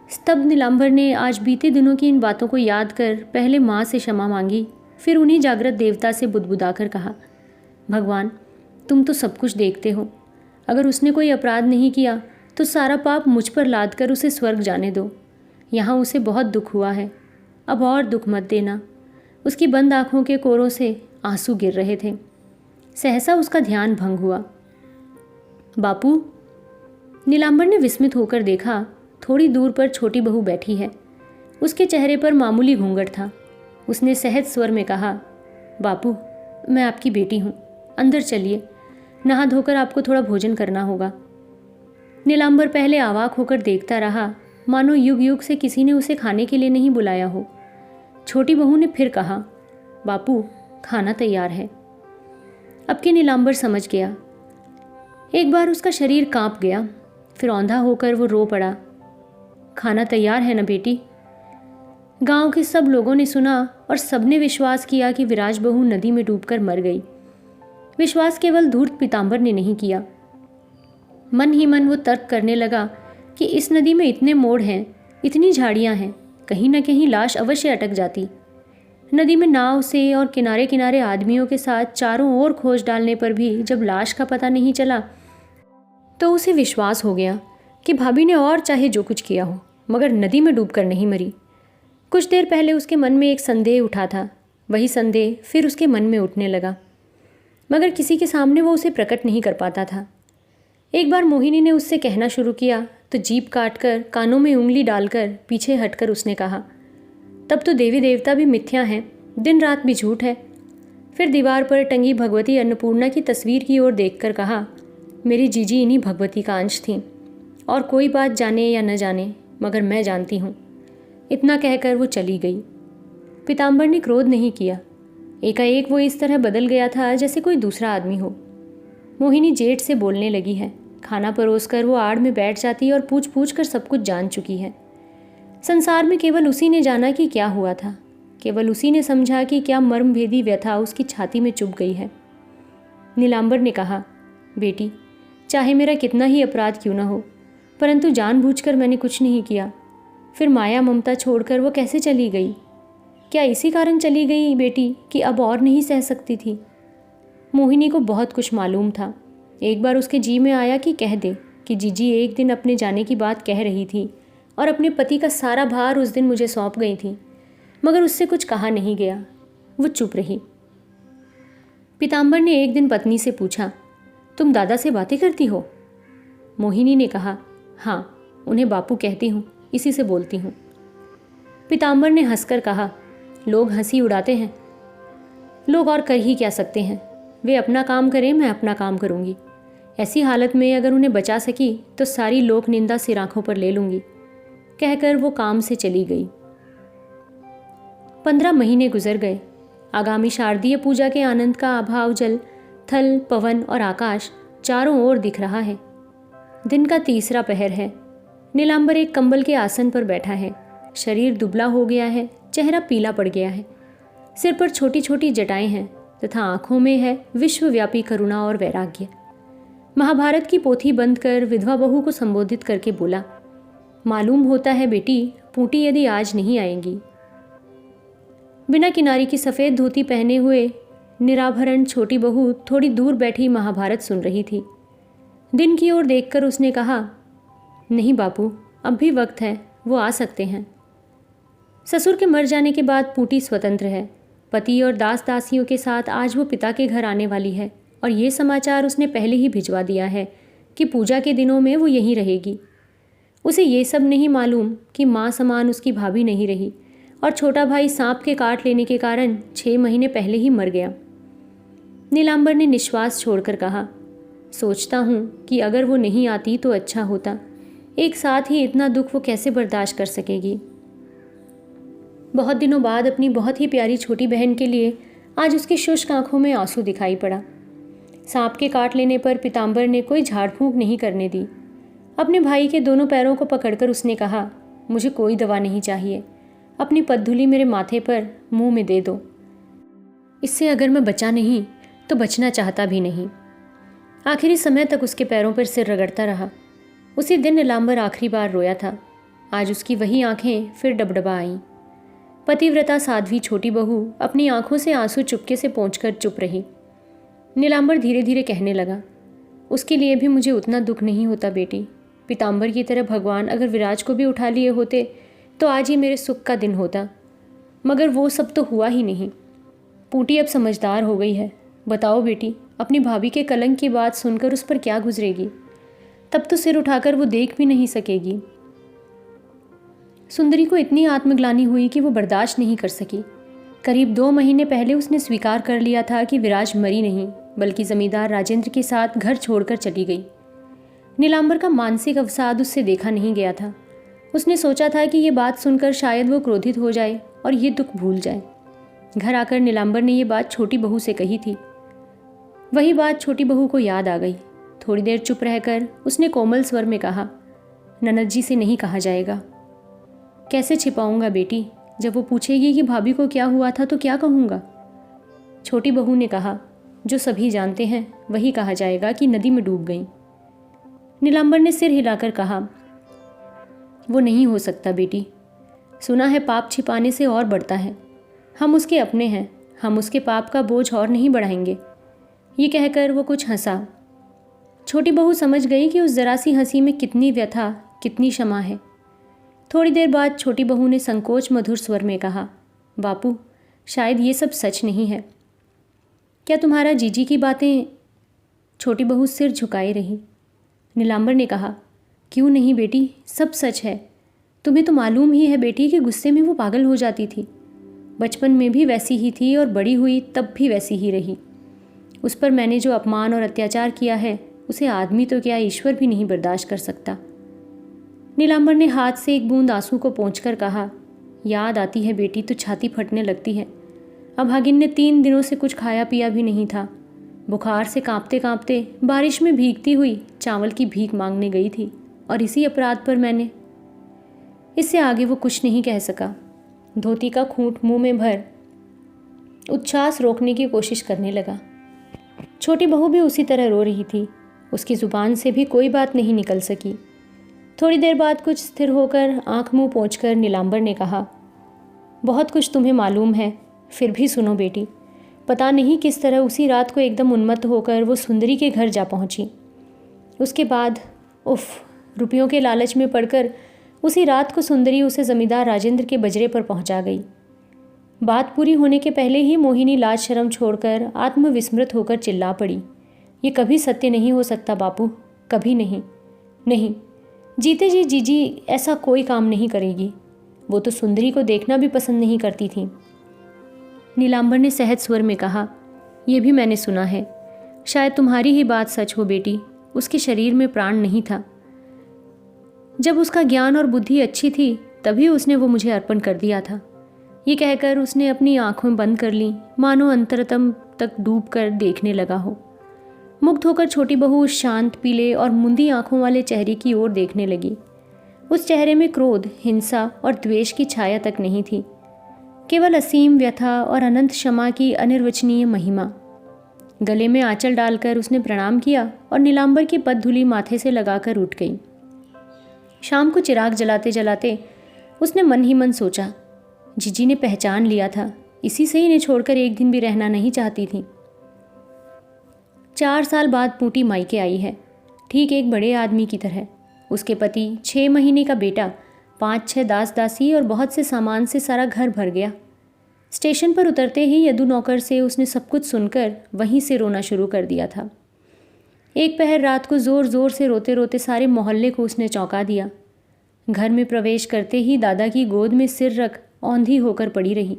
स्तब्ध नीलांबर ने आज बीते दिनों की इन बातों को याद कर पहले माँ से क्षमा मांगी, फिर उन्हीं जागृत देवता से बुदबुदाकर कहा, भगवान, तुम तो सब कुछ देखते हो। अगर उसने कोई अपराध नहीं किया तो सारा पाप मुझ पर लाद कर उसे स्वर्ग जाने दो। यहाँ उसे बहुत दुख हुआ है, अब और दुख मत देना। उसकी बंद आँखों के कोरों से आंसू गिर रहे थे। सहसा उसका ध्यान भंग हुआ। बापू, नीलांबर ने विस्मित होकर देखा। थोड़ी दूर पर छोटी बहू बैठी है। उसके चेहरे पर मामूली घूंघट था। उसने सहज स्वर में कहा, बापू, मैं आपकी बेटी हूँ, अंदर चलिए, नहा धोकर आपको थोड़ा भोजन करना होगा। नीलांबर पहले अवाक होकर देखता रहा, मानो युग युग से किसी ने उसे खाने के लिए नहीं बुलाया हो। छोटी बहू ने फिर कहा, बापू, खाना तैयार है। अब के नीलांबर समझ गया। एक बार उसका शरीर कांप गया, फिर औंधा होकर वो रो पड़ा। खाना तैयार है ना बेटी? गांव के सब लोगों ने सुना और सबने विश्वास किया कि विराज बहू नदी में डूबकर मर गई। विश्वास केवल धूर्त पीताम्बर ने नहीं किया। मन ही मन वो तर्क करने लगा कि इस नदी में इतने मोड़ हैं, इतनी झाड़ियां हैं, कहीं न कहीं लाश अवश्य अटक जाती। नदी में नाव से और किनारे किनारे आदमियों के साथ चारों ओर खोज डालने पर भी जब लाश का पता नहीं चला तो उसे विश्वास हो गया कि भाभी ने और चाहे जो कुछ किया हो मगर नदी में डूबकर नहीं मरी। कुछ देर पहले उसके मन में एक संदेह उठा था, वही संदेह फिर उसके मन में उठने लगा, मगर किसी के सामने वो उसे प्रकट नहीं कर पाता था। एक बार मोहिनी ने उससे कहना शुरू किया तो जीभ काटकर कानों में उंगली डालकर पीछे हटकर उसने कहा, तब तो देवी देवता भी मिथ्या हैं, दिन रात भी झूठ है। फिर दीवार पर टंगी भगवती अन्नपूर्णा की तस्वीर की ओर देखकर कहा, मेरी जीजी इन्हीं भगवती का अंश थीं, और कोई बात जाने या न जाने मगर मैं जानती हूँ। इतना कहकर वो चली गई। पीताम्बर ने क्रोध नहीं किया। एकाएक वो इस तरह बदल गया था जैसे कोई दूसरा आदमी हो। मोहिनी जेठ से बोलने लगी है। खाना परोसकर वो आड़ में बैठ जाती और पूछ पूछ कर सब कुछ जान चुकी है। संसार में केवल उसी ने जाना कि क्या हुआ था, केवल उसी ने समझा कि क्या मर्मभेदी व्यथा उसकी छाती में चुभ गई है। नीलांबर ने कहा, बेटी, चाहे मेरा कितना ही अपराध क्यों न हो, परंतु जानबूझकर मैंने कुछ नहीं किया। फिर माया ममता छोड़कर वो कैसे चली गई? क्या इसी कारण चली गई बेटी कि अब और नहीं सह सकती थी? मोहिनी को बहुत कुछ मालूम था। एक बार उसके जी में आया कि कह दे कि जीजी एक दिन अपने जाने की बात कह रही थी और अपने पति का सारा भार उस दिन मुझे सौंप गई थी, मगर उससे कुछ कहा नहीं गया। वो चुप रही। पीताम्बर ने एक दिन पत्नी से पूछा, तुम दादा से बातें करती हो? मोहिनी ने कहा, हाँ, उन्हें बापू कहती हूँ, इसी से बोलती हूँ। पीताम्बर ने हंसकर कहा, लोग हंसी उड़ाते हैं। लोग और कर ही क्या सकते हैं? वे अपना काम करें, मैं अपना काम करूँगी। ऐसी हालत में अगर उन्हें बचा सकी तो सारी लोक निंदा सिर आंखों पर ले लूँगी, कहकर वो काम से चली गई। 15 महीने गुजर गए। आगामी शारदीय पूजा के आनंद का अभाव जल, थल, पवन और आकाश चारों ओर दिख रहा है। दिन का तीसरा पहर है। नीलांबर एक कंबल के आसन पर बैठा है। शरीर दुबला हो गया है, चेहरा पीला पड़ गया है। सिर पर छोटी छोटी जटाएं हैं तथा आंखों में है विश्वव्यापी करुणा और वैराग्य। महाभारत की पोथी बंद कर विधवा बहू को संबोधित करके बोला, मालूम होता है बेटी, पूटी यदि आज नहीं आएंगी। बिना किनारी की सफ़ेद धोती पहने हुए निराभरण छोटी बहू थोड़ी दूर बैठी महाभारत सुन रही थी। दिन की ओर देखकर उसने कहा, नहीं बापू, अब भी वक्त है, वो आ सकते हैं। ससुर के मर जाने के बाद पूटी स्वतंत्र है। पति और दास दासियों के साथ आज वो पिता के घर आने वाली है और ये समाचार उसने पहले ही भिजवा दिया है कि पूजा के दिनों में वो यहीं रहेगी। उसे ये सब नहीं मालूम कि माँ समान उसकी भाभी नहीं रही और छोटा भाई सांप के काट लेने के कारण 6 महीने पहले ही मर गया। नीलांबर ने निश्वास छोड़कर कहा, सोचता हूँ कि अगर वो नहीं आती तो अच्छा होता। एक साथ ही इतना दुख वो कैसे बर्दाश्त कर सकेगी। बहुत दिनों बाद अपनी बहुत ही प्यारी छोटी बहन के लिए आज उसकी शुष्क आंखों में आंसू दिखाई पड़ा। सांप के काट लेने पर पीताम्बर ने कोई झाड़ फूंक नहीं करने दी। अपने भाई के दोनों पैरों को पकड़कर उसने कहा, मुझे कोई दवा नहीं चाहिए, अपनी पद्धुली मेरे माथे पर मुंह में दे दो। इससे अगर मैं बचा नहीं तो बचना चाहता भी नहीं। आखिरी समय तक उसके पैरों पर सिर रगड़ता रहा। उसी दिन नीलांबर आखिरी बार रोया था। आज उसकी वही आंखें फिर डबडबा आईं। पतिव्रता साध्वी छोटी बहू अपनी आंखों से आंसू चुपके से पोंछकर चुप रही। नीलांबर धीरे धीरे कहने लगा, उसके लिए भी मुझे उतना दुख नहीं होता बेटी। पीताम्बर की तरह भगवान अगर विराज को भी उठा लिए होते तो आज ही मेरे सुख का दिन होता, मगर वो सब तो हुआ ही नहीं। पूटी अब समझदार हो गई है। बताओ बेटी, अपनी भाभी के कलंक की बात सुनकर उस पर क्या गुजरेगी? तब तो सिर उठाकर वो देख भी नहीं सकेगी। सुंदरी को इतनी आत्मग्लानि हुई कि वो बर्दाश्त नहीं कर सकी। करीब 2 महीने पहले उसने स्वीकार कर लिया था कि विराज मरी नहीं, बल्कि जमींदार राजेंद्र के साथ घर छोड़कर चली गई। नीलांबर का मानसिक अवसाद उससे देखा नहीं गया था। उसने सोचा था कि ये बात सुनकर शायद वो क्रोधित हो जाए और ये दुख भूल जाए। घर आकर नीलांबर ने ये बात छोटी बहू से कही थी। वही बात छोटी बहू को याद आ गई। थोड़ी देर चुप रहकर उसने कोमल स्वर में कहा, ननद जी से नहीं कहा जाएगा। कैसे छिपाऊंगा बेटी? जब वो पूछेगी कि भाभी को क्या हुआ था तो क्या कहूँगा? छोटी बहू ने कहा, जो सभी जानते हैं वही कहा जाएगा कि नदी में डूब गई। नीलांबर ने सिर हिलाकर कहा, वो नहीं हो सकता बेटी। सुना है पाप छिपाने से और बढ़ता है। हम उसके अपने हैं, हम उसके पाप का बोझ और नहीं बढ़ाएंगे। ये कहकर वो कुछ हंसा। छोटी बहू समझ गई कि उस जरा सी हंसी में कितनी व्यथा, कितनी क्षमा है। थोड़ी देर बाद छोटी बहू ने संकोच मधुर स्वर में कहा, बापू, शायद ये सब सच नहीं है। क्या तुम्हारा जीजी की बातें? छोटी बहू सिर झुकाए रही। नीलांबर ने कहा, क्यों नहीं बेटी, सब सच है। तुम्हें तो मालूम ही है बेटी कि गुस्से में वो पागल हो जाती थी। बचपन में भी वैसी ही थी और बड़ी हुई तब भी वैसी ही रही। उस पर मैंने जो अपमान और अत्याचार किया है उसे आदमी तो क्या ईश्वर भी नहीं बर्दाश्त कर सकता। नीलांबर ने हाथ से एक बूंद आंसू को पोंछकर कहा, याद आती है बेटी तो छाती फटने लगती है। अभागिन ने 3 दिनों से कुछ खाया पिया भी नहीं था। बुखार से कांपते कांपते बारिश में भीगती हुई चावल की भीख मांगने गई थी और इसी अपराध पर मैंने। इससे आगे वो कुछ नहीं कह सका। धोती का खूंट मुंह में भर उच्छ्वास रोकने की कोशिश करने लगा। छोटी बहू भी उसी तरह रो रही थी। उसकी जुबान से भी कोई बात नहीं निकल सकी। थोड़ी देर बाद कुछ स्थिर होकर आंख मुंह पोंछकर नीलांबर ने कहा, बहुत कुछ तुम्हें मालूम है, फिर भी सुनो बेटी। पता नहीं किस तरह उसी रात को एकदम उन्मत्त होकर वो सुंदरी के घर जा पहुंची। उसके बाद रुपयों के लालच में पड़कर उसी रात को सुंदरी उसे जमींदार राजेंद्र के बजरे पर पहुंचा गई। बात पूरी होने के पहले ही मोहिनी लाज शर्म छोड़कर आत्मविस्मृत होकर चिल्ला पड़ी, ये कभी सत्य नहीं हो सकता बापू, कभी नहीं। नहीं, जीते जी जीजी ऐसा कोई काम नहीं करेगी। वो तो सुंदरी को देखना भी पसंद नहीं करती थी। नीलांबर ने सहज स्वर में कहा, यह भी मैंने सुना है। शायद तुम्हारी ही बात सच हो बेटी, उसके शरीर में प्राण नहीं था। जब उसका ज्ञान और बुद्धि अच्छी थी तभी उसने वो मुझे अर्पण कर दिया था। ये कहकर उसने अपनी आंखें बंद कर लीं, मानो अंतरतम तक डूब कर देखने लगा हो। मुग्ध होकर छोटी बहू उस शांत पीले और मुंदी आंखों वाले चेहरे की ओर देखने लगी। उस चेहरे में क्रोध, हिंसा और द्वेष की छाया तक नहीं थी, केवल असीम व्यथा और अनंत क्षमा की अनिर्वचनीय महिमा। गले में आंचल डालकर उसने प्रणाम किया और नीलांबर की पद्धुली माथे से लगाकर उठ गई। शाम को चिराग जलाते जलाते उसने मन ही मन सोचा, जीजी ने पहचान लिया था, इसी से इन्हें छोड़कर एक दिन भी रहना नहीं चाहती थी। 4 साल बाद पूटी मायके आई है, ठीक एक बड़े आदमी की तरह। उसके पति, 6 महीने का बेटा, 5-6 दास दासी और बहुत से सामान से सारा घर भर गया। स्टेशन पर उतरते ही यदु नौकर से उसने सब कुछ सुनकर वहीं से रोना शुरू कर दिया था। एक पहर रात को ज़ोर ज़ोर से रोते रोते सारे मोहल्ले को उसने चौंका दिया। घर में प्रवेश करते ही दादा की गोद में सिर रख औंधी होकर पड़ी रही।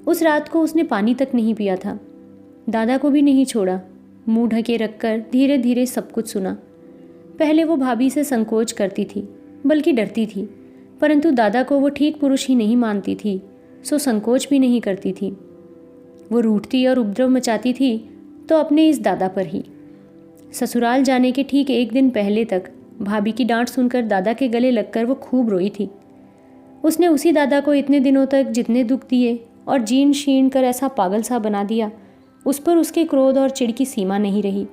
उस रात को उसने पानी तक नहीं पिया था। दादा को भी नहीं छोड़ा, मुंह ढके रखकर धीरे धीरे सब कुछ सुना। पहले वो भाभी से संकोच करती थी, बल्कि डरती थी, परंतु दादा को वो ठीक पुरुष ही नहीं मानती थी, सो संकोच भी नहीं करती थी। वो रूठती और उपद्रव मचाती थी तो अपने इस दादा पर ही। ससुराल जाने के ठीक 1 दिन पहले तक भाभी की डांट सुनकर दादा के गले लगकर वो खूब रोई थी। उसने उसी दादा को इतने दिनों तक जितने दुख दिए और जीर्ण शीर्ण कर ऐसा पागल सा बना दिया, उस पर उसके क्रोध और चिढ़ की सीमा नहीं रही।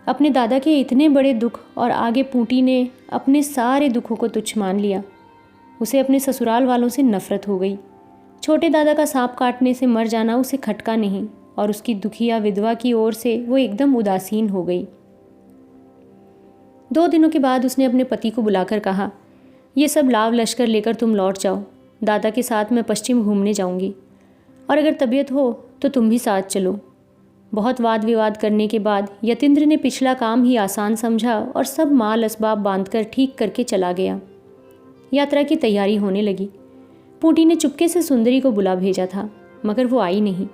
अपने दादा के इतने बड़े दुख और आगे पूटी ने अपने सारे दुखों को तुच्छ मान लिया। उसे अपने ससुराल वालों से नफरत हो गई। छोटे दादा का सांप काटने से मर जाना उसे खटका नहीं और उसकी दुखिया विधवा की ओर से वो एकदम उदासीन हो गई। 2 दिनों के बाद उसने अपने पति को बुलाकर कहा, ये सब लाव लश्कर लेकर तुम लौट जाओ। दादा के साथ मैं पश्चिम घूमने जाऊंगी और अगर तबीयत हो तो तुम भी साथ चलो। बहुत वाद विवाद करने के बाद यतीन्द्र ने पिछला काम ही आसान समझा और सब माल असबाब बांधकर ठीक करके चला गया। यात्रा की तैयारी होने लगी। पूटी ने चुपके से सुंदरी को बुला भेजा था, मगर वो आई नहीं।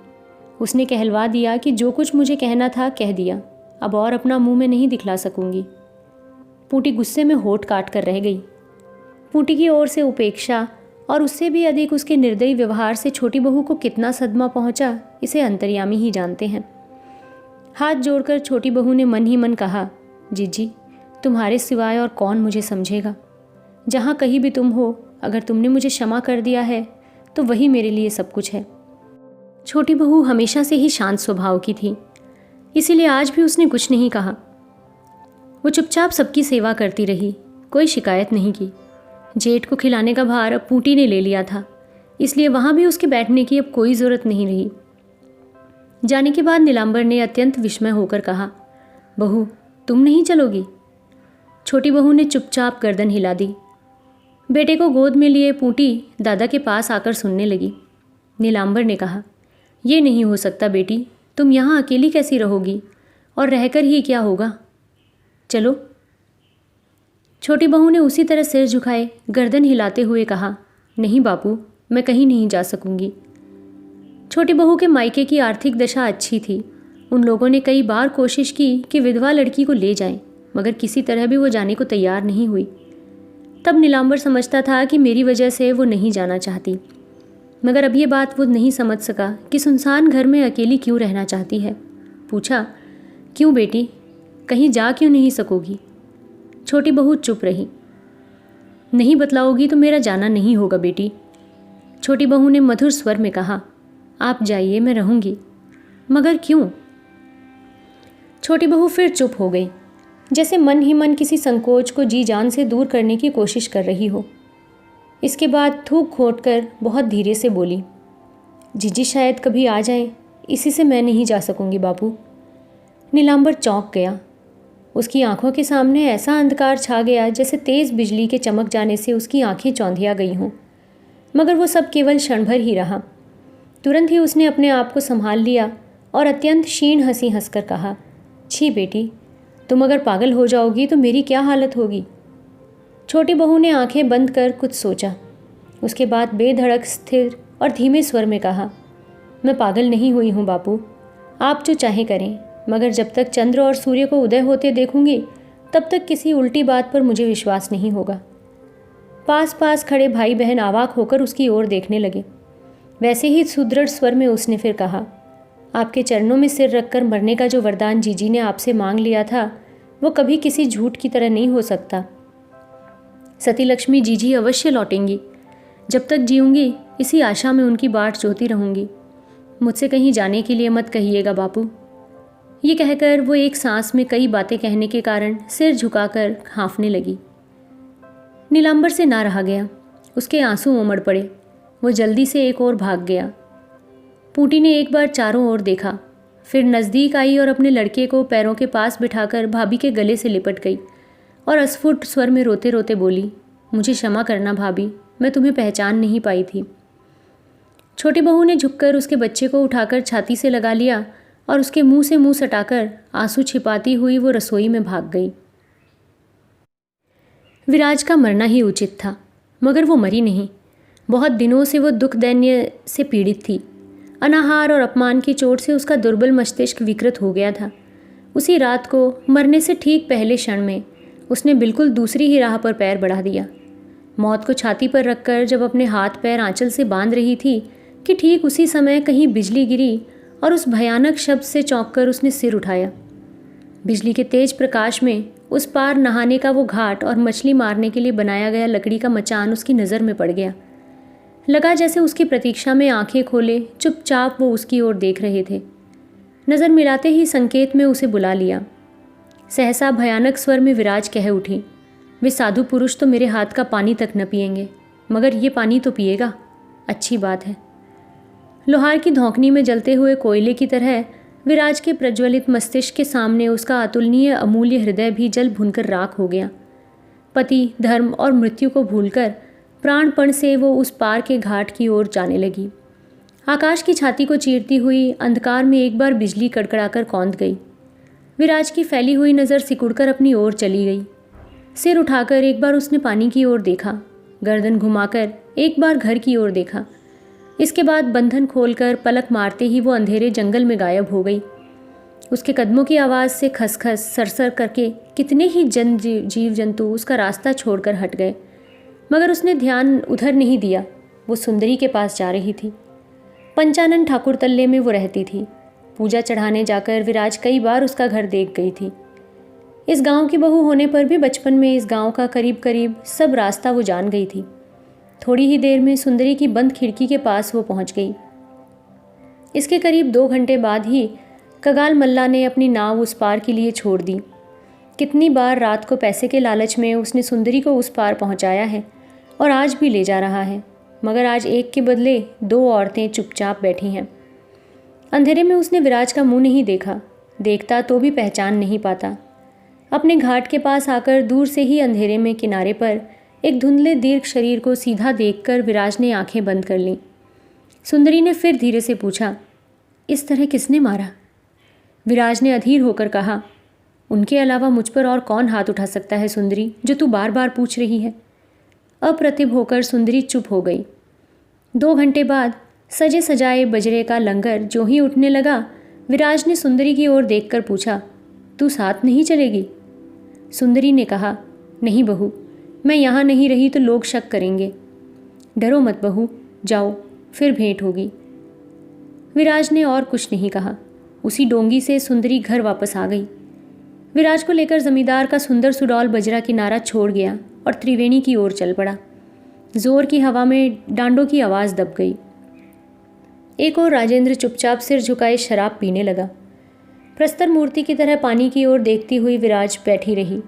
उसने कहलवा दिया कि जो कुछ मुझे कहना था कह दिया, अब और अपना मुंह में नहीं दिखला सकूंगी। पूटी गुस्से में होठ काट कर रह गई। पूटी की ओर से उपेक्षा और उससे भी अधिक उसके निर्दयी व्यवहार से छोटी बहू को कितना सदमा पहुंचा, इसे अंतर्यामी ही जानते हैं। हाथ जोड़कर छोटी बहू ने मन ही मन कहा, जीजी तुम्हारे सिवाय और कौन मुझे समझेगा। जहाँ कहीं भी तुम हो, अगर तुमने मुझे क्षमा कर दिया है तो वही मेरे लिए सब कुछ है। छोटी बहू हमेशा से ही शांत स्वभाव की थी, इसीलिए आज भी उसने कुछ नहीं कहा। वो चुपचाप सबकी सेवा करती रही, कोई शिकायत नहीं की। जेठ को खिलाने का भार अब पूटी ने ले लिया था, इसलिए वहाँ भी उसके बैठने की अब कोई ज़रूरत नहीं रही। जाने के बाद नीलांबर ने अत्यंत विस्मय होकर कहा, बहू तुम नहीं चलोगी? छोटी बहू ने चुपचाप गर्दन हिला दी। बेटे को गोद में लिए पूटी दादा के पास आकर सुनने लगी। नीलांबर ने कहा, ये नहीं हो सकता बेटी, तुम यहाँ अकेली कैसी रहोगी, और रहकर ही क्या होगा? चलो। छोटी बहू ने उसी तरह सिर झुकाए गर्दन हिलाते हुए कहा, नहीं बापू, मैं कहीं नहीं जा सकूंगी। छोटी बहू के मायके की आर्थिक दशा अच्छी थी। उन लोगों ने कई बार कोशिश की कि विधवा लड़की को ले जाएं, मगर किसी तरह भी वो जाने को तैयार नहीं हुई। तब नीलांबर समझता था कि मेरी वजह से वो नहीं जाना चाहती, मगर अब ये बात वो नहीं समझ सका कि सुनसान घर में अकेली क्यों रहना चाहती है। पूछा, क्यों बेटी, कहीं जा क्यों नहीं सकोगी? छोटी बहू चुप रही। नहीं बतलाओगी तो मेरा जाना नहीं होगा बेटी। छोटी बहू ने मधुर स्वर में कहा, आप जाइए, मैं रहूंगी। मगर क्यों? छोटी बहू फिर चुप हो गई, जैसे मन ही मन किसी संकोच को जी जान से दूर करने की कोशिश कर रही हो। इसके बाद थूक घोंट कर बहुत धीरे से बोली, जीजी शायद कभी आ जाए, इसी से मैं नहीं जा सकूंगी बापू। नीलांबर चौंक गया। उसकी आंखों के सामने ऐसा अंधकार छा गया जैसे तेज़ बिजली के चमक जाने से उसकी आंखें चौंधिया गई हों, मगर वो सब केवल क्षण भर ही रहा। तुरंत ही उसने अपने आप को संभाल लिया और अत्यंत क्षीण हंसी हंसकर कहा, छी बेटी, तुम अगर पागल हो जाओगी तो मेरी क्या हालत होगी? छोटी बहू ने आंखें बंद कर कुछ सोचा। उसके बाद बेधड़क स्थिर और धीमे स्वर में कहा, मैं पागल नहीं हुई हूँ बापू, आप जो चाहें करें, मगर जब तक चंद्र और सूर्य को उदय होते देखूंगी तब तक किसी उल्टी बात पर मुझे विश्वास नहीं होगा। पास पास खड़े भाई बहन अवाक होकर उसकी ओर देखने लगे। वैसे ही सुदृढ़ स्वर में उसने फिर कहा, आपके चरणों में सिर रखकर मरने का जो वरदान जीजी ने आपसे मांग लिया था वो कभी किसी झूठ की तरह नहीं हो सकता। सती लक्ष्मी जीजी अवश्य लौटेंगी। जब तक जीऊंगी इसी आशा में उनकी बाट जोहती रहूंगी। मुझसे कहीं जाने के लिए मत कहिएगा बापू। ये कहकर वो एक सांस में कई बातें कहने के कारण सिर झुकाकर हाँफने लगी। नीलांबर से ना रहा गया, उसके आंसू उमड़ पड़े। वो जल्दी से एक ओर भाग गया। पूटी ने एक बार चारों ओर देखा, फिर नज़दीक आई और अपने लड़के को पैरों के पास बिठाकर भाभी के गले से लिपट गई और अस्फुट स्वर में रोते रोते बोली, मुझे क्षमा करना भाभी, मैं तुम्हें पहचान नहीं पाई थी। छोटी बहू ने झुककर उसके बच्चे को उठाकर छाती से लगा लिया और उसके मुंह से मुंह सटाकर आंसू छिपाती हुई वो रसोई में भाग गई। विराज का मरना ही उचित था, मगर वो मरी नहीं। बहुत दिनों से वो दुख दैन्य से पीड़ित थी। अनाहार और अपमान की चोट से उसका दुर्बल मस्तिष्क विकृत हो गया था। उसी रात को मरने से ठीक पहले क्षण में उसने बिल्कुल दूसरी ही राह पर पैर बढ़ा दिया। मौत को छाती पर रखकर जब अपने हाथ पैर आंचल से बांध रही थी कि ठीक उसी समय कहीं बिजली गिरी और उस भयानक शब्द से चौंककर उसने सिर उठाया। बिजली के तेज प्रकाश में उस पार नहाने का वो घाट और मछली मारने के लिए बनाया गया लकड़ी का मचान उसकी नज़र में पड़ गया। लगा जैसे उसकी प्रतीक्षा में आंखें खोले चुपचाप वो उसकी ओर देख रहे थे। नज़र मिलाते ही संकेत में उसे बुला लिया। सहसा भयानक स्वर में विराज कह उठी, वे साधु पुरुष तो मेरे हाथ का पानी तक न पिएंगे, मगर ये पानी तो पिएगा, अच्छी बात है। लोहार की धौंकनी में जलते हुए कोयले की तरह विराज के प्रज्वलित मस्तिष्क के सामने उसका अतुलनीय अमूल्य हृदय भी जल भुनकर राख हो गया। पति, धर्म और मृत्यु को भूलकर प्राणपण से वो उस पार के घाट की ओर जाने लगी। आकाश की छाती को चीरती हुई अंधकार में एक बार बिजली कड़कड़ाकर कौंध गई। विराज की फैली हुई नज़र सिकुड़कर अपनी ओर चली गई। सिर उठाकर एक बार उसने पानी की ओर देखा, गर्दन घुमाकर एक बार घर की ओर देखा। इसके बाद बंधन खोलकर पलक मारते ही वो अंधेरे जंगल में गायब हो गई। उसके कदमों की आवाज़ से खसखस सरसर करके कितने ही जीव जंतु उसका रास्ता छोड़कर हट गए, मगर उसने ध्यान उधर नहीं दिया। वो सुंदरी के पास जा रही थी। पंचानन ठाकुर तल्ले में वो रहती थी। पूजा चढ़ाने जाकर विराज कई बार उसका घर देख गई थी। इस गांव की बहू होने पर भी बचपन में इस गांव का करीब करीब सब रास्ता वो जान गई थी। थोड़ी ही देर में सुंदरी की बंद खिड़की के पास वो पहुंच गई। इसके करीब 2 घंटे बाद ही कगाल मल्ला ने अपनी नाव उस पार के लिए छोड़ दी। कितनी बार रात को पैसे के लालच में उसने सुंदरी को उस पार पहुंचाया है और आज भी ले जा रहा है, मगर आज एक के बदले 2 औरतें चुपचाप बैठी हैं। अंधेरे में उसने विराज का मुंह नहीं देखा, देखता तो भी पहचान नहीं पाता। अपने घाट के पास आकर दूर से ही अंधेरे में किनारे पर एक धुंधले दीर्घ शरीर को सीधा देखकर विराज ने आंखें बंद कर लीं। सुंदरी ने फिर धीरे से पूछा, इस तरह किसने मारा? विराज ने अधीर होकर कहा, उनके अलावा मुझ पर और कौन हाथ उठा सकता है सुंदरी, जो तू बार बार पूछ रही है? अप्रतिभ होकर सुंदरी चुप हो गई। 2 घंटे बाद सजे सजाए बजरे का लंगर जो ही उठने लगा, विराज ने सुंदरी की ओर देखकर पूछा, तू साथ नहीं चलेगी? सुंदरी ने कहा, नहीं बहू, मैं यहाँ नहीं रही तो लोग शक करेंगे। डरो मत बहू, जाओ, फिर भेंट होगी। विराज ने और कुछ नहीं कहा। उसी डोंगी से सुंदरी घर वापस आ गई। विराज को लेकर जमींदार का सुंदर सुडौल बजरा किनारा छोड़ गया और त्रिवेणी की ओर चल पड़ा। जोर की हवा में डांडों की आवाज़ दब गई। एक और राजेंद्र चुपचाप सिर झुकाए शराब पीने लगा। प्रस्तर मूर्ति की तरह पानी की ओर देखती हुई विराज बैठी रही।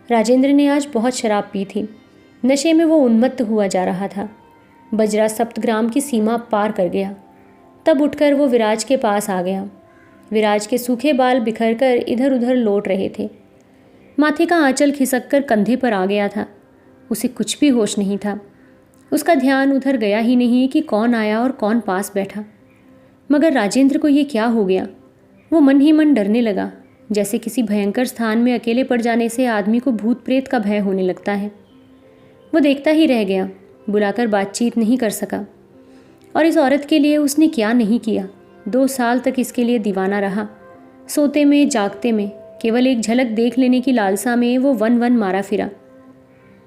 राजेंद्र ने आज बहुत शराब पी थी। नशे में वो उन्मत्त हुआ जा रहा था। बजरा सप्तग्राम की सीमा पार कर गया। तब उठकर वो विराज के पास आ गया। विराज के सूखे बाल बिखरकर इधर उधर लौट रहे थे। माथे का आंचल खिसककर कंधे पर आ गया था। उसे कुछ भी होश नहीं था। उसका ध्यान उधर गया ही नहीं कि कौन आया और कौन पास बैठा। मगर राजेंद्र को ये क्या हो गया? वो मन ही मन डरने लगा। जैसे किसी भयंकर स्थान में अकेले पड़ जाने से आदमी को भूत प्रेत का भय होने लगता है। वो देखता ही रह गया, बुलाकर बातचीत नहीं कर सका। और इस औरत के लिए उसने क्या नहीं किया। 2 साल तक इसके लिए दीवाना रहा। सोते में जागते में केवल एक झलक देख लेने की लालसा में वो वन वन मारा फिरा।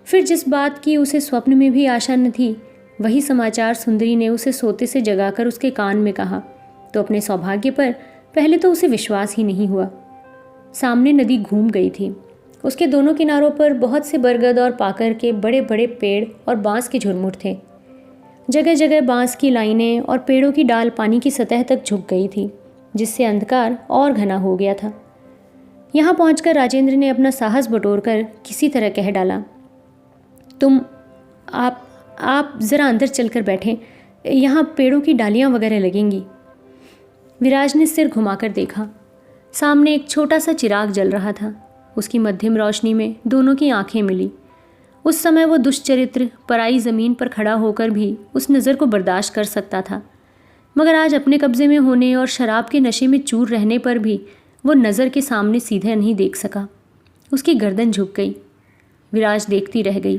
फिर जिस बात की उसे स्वप्न में भी आशा न थी, वही समाचार सुंदरी ने उसे सोते से जगाकर उसके कान में कहा तो अपने सौभाग्य पर पहले तो उसे विश्वास ही नहीं हुआ। सामने नदी घूम गई थी। उसके दोनों किनारों पर बहुत से बरगद और पाकर के बड़े बड़े पेड़ और बांस के झुरमुट थे। जगह जगह बांस की लाइनें और पेड़ों की डाल पानी की सतह तक झुक गई थी, जिससे अंधकार और घना हो गया था। यहाँ पहुंचकर राजेंद्र ने अपना साहस बटोरकर किसी तरह कह डाला, आप ज़रा अंदर चलकर बैठें, यहाँ पेड़ों की डालियाँ वगैरह लगेंगी। विराज ने सिर घुमाकर देखा। सामने एक छोटा सा चिराग जल रहा था। उसकी मध्यम रोशनी में दोनों की आंखें मिली। उस समय वो दुष्चरित्र पराई ज़मीन पर खड़ा होकर भी उस नज़र को बर्दाश्त कर सकता था, मगर आज अपने कब्ज़े में होने और शराब के नशे में चूर रहने पर भी वो नज़र के सामने सीधे नहीं देख सका। उसकी गर्दन झुक गई। विराज देखती रह गई।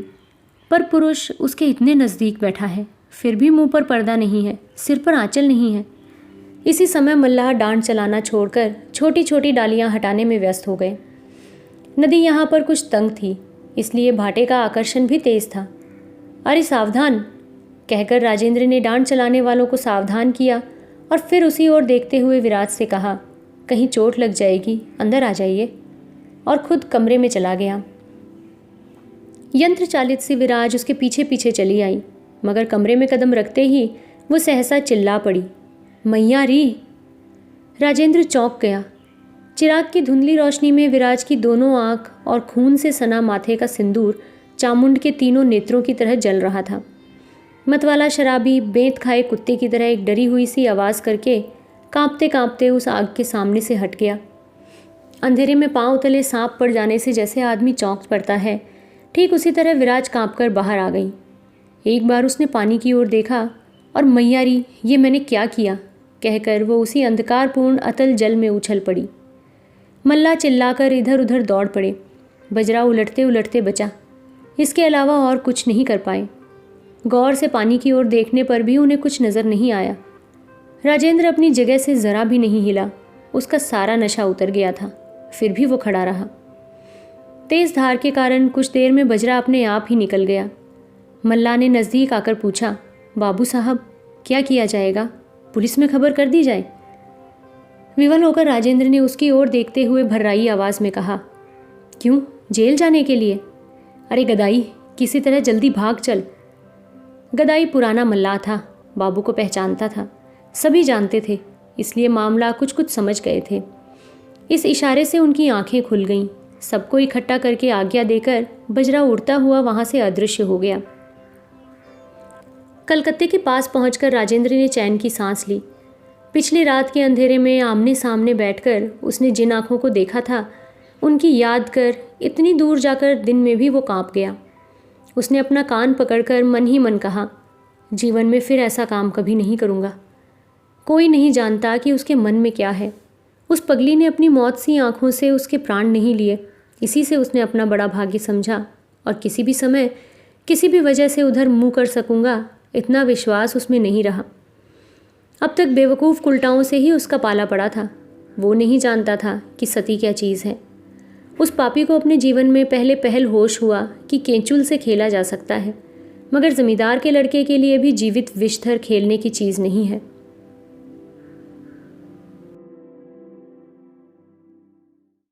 पर पुरुष उसके इतने नज़दीक बैठा है, फिर भी मुंह पर पर्दा नहीं है, सिर पर आंचल नहीं है। इसी समय मल्लाह डांड चलाना छोड़कर छोटी छोटी डालियां हटाने में व्यस्त हो गए। नदी यहाँ पर कुछ तंग थी, इसलिए भाटे का आकर्षण भी तेज था। अरे सावधान, कहकर राजेंद्र ने डांड चलाने वालों को सावधान किया और फिर उसी ओर देखते हुए विराज से कहा, कहीं चोट लग जाएगी, अंदर आ जाइए, और खुद कमरे में चला गया। यंत्र चालित सी विराज उसके पीछे पीछे चली आई, मगर कमरे में कदम रखते ही वो सहसा चिल्ला पड़ी, मैया री। राजेंद्र चौंक गया। चिराग की धुंधली रोशनी में विराज की दोनों आंख और खून से सना माथे का सिंदूर चामुंड के तीनों नेत्रों की तरह जल रहा था। मतवाला शराबी बेंत खाए कुत्ते की तरह एक डरी हुई सी आवाज़ करके कांपते कांपते उस आग के सामने से हट गया। अंधेरे में पांव तले सांप पड़ जाने से जैसे आदमी चौंक पड़ता है, ठीक उसी तरह विराज कांपकर बाहर आ गई। एक बार उसने पानी की ओर देखा और मैयारी, ये मैंने क्या किया, कहकर वो उसी अंधकारपूर्ण अतल जल में उछल पड़ी। मल्ला चिल्लाकर इधर उधर दौड़ पड़े। बजरा उलटते उलटते बचा। इसके अलावा और कुछ नहीं कर पाए। गौर से पानी की ओर देखने पर भी उन्हें कुछ नज़र नहीं आया। राजेंद्र अपनी जगह से ज़रा भी नहीं हिला। उसका सारा नशा उतर गया था, फिर भी वो खड़ा रहा। तेज़ धार के कारण कुछ देर में बजरा अपने आप ही निकल गया। मल्ला ने नज़दीक आकर पूछा, बाबू साहब, क्या किया जाएगा? पुलिस में खबर कर दी जाए? विवल होकर राजेंद्र ने उसकी ओर देखते हुए भर्राई आवाज़ में कहा, क्यों, जेल जाने के लिए? अरे गदाई, किसी तरह जल्दी भाग चल। गदाई पुराना मल्लाह था, बाबू को पहचानता था, सभी जानते थे, इसलिए मामला कुछ कुछ समझ गए थे। इस इशारे से उनकी आंखें खुल गईं। सबको इकट्ठा करके आज्ञा देकर बजरा उड़ता हुआ वहाँ से अदृश्य हो गया। कलकत्ते के पास पहुंचकर राजेंद्र ने चैन की सांस ली। पिछली रात के अंधेरे में आमने सामने बैठकर उसने जिन आँखों को देखा था, उनकी याद कर इतनी दूर जाकर दिन में भी वो कांप गया। उसने अपना कान पकड़कर मन ही मन कहा, जीवन में फिर ऐसा काम कभी नहीं करूँगा। कोई नहीं जानता कि उसके मन में क्या है। उस पगली ने अपनी मौत सी आंखों से उसके प्राण नहीं लिए। इसी से उसने अपना बड़ा भाग्य समझा और किसी भी समय किसी भी वजह से उधर मुंह कर सकूँगा, इतना विश्वास उसमें नहीं रहा। अब तक बेवकूफ़ उल्टाओं से ही उसका पाला पड़ा था। वो नहीं जानता था कि सती क्या चीज़ है। उस पापी को अपने जीवन में पहले पहल होश हुआ कि केंचुल से खेला जा सकता है, मगर ज़मींदार के लड़के के लिए भी जीवित विषधर खेलने की चीज़ नहीं है।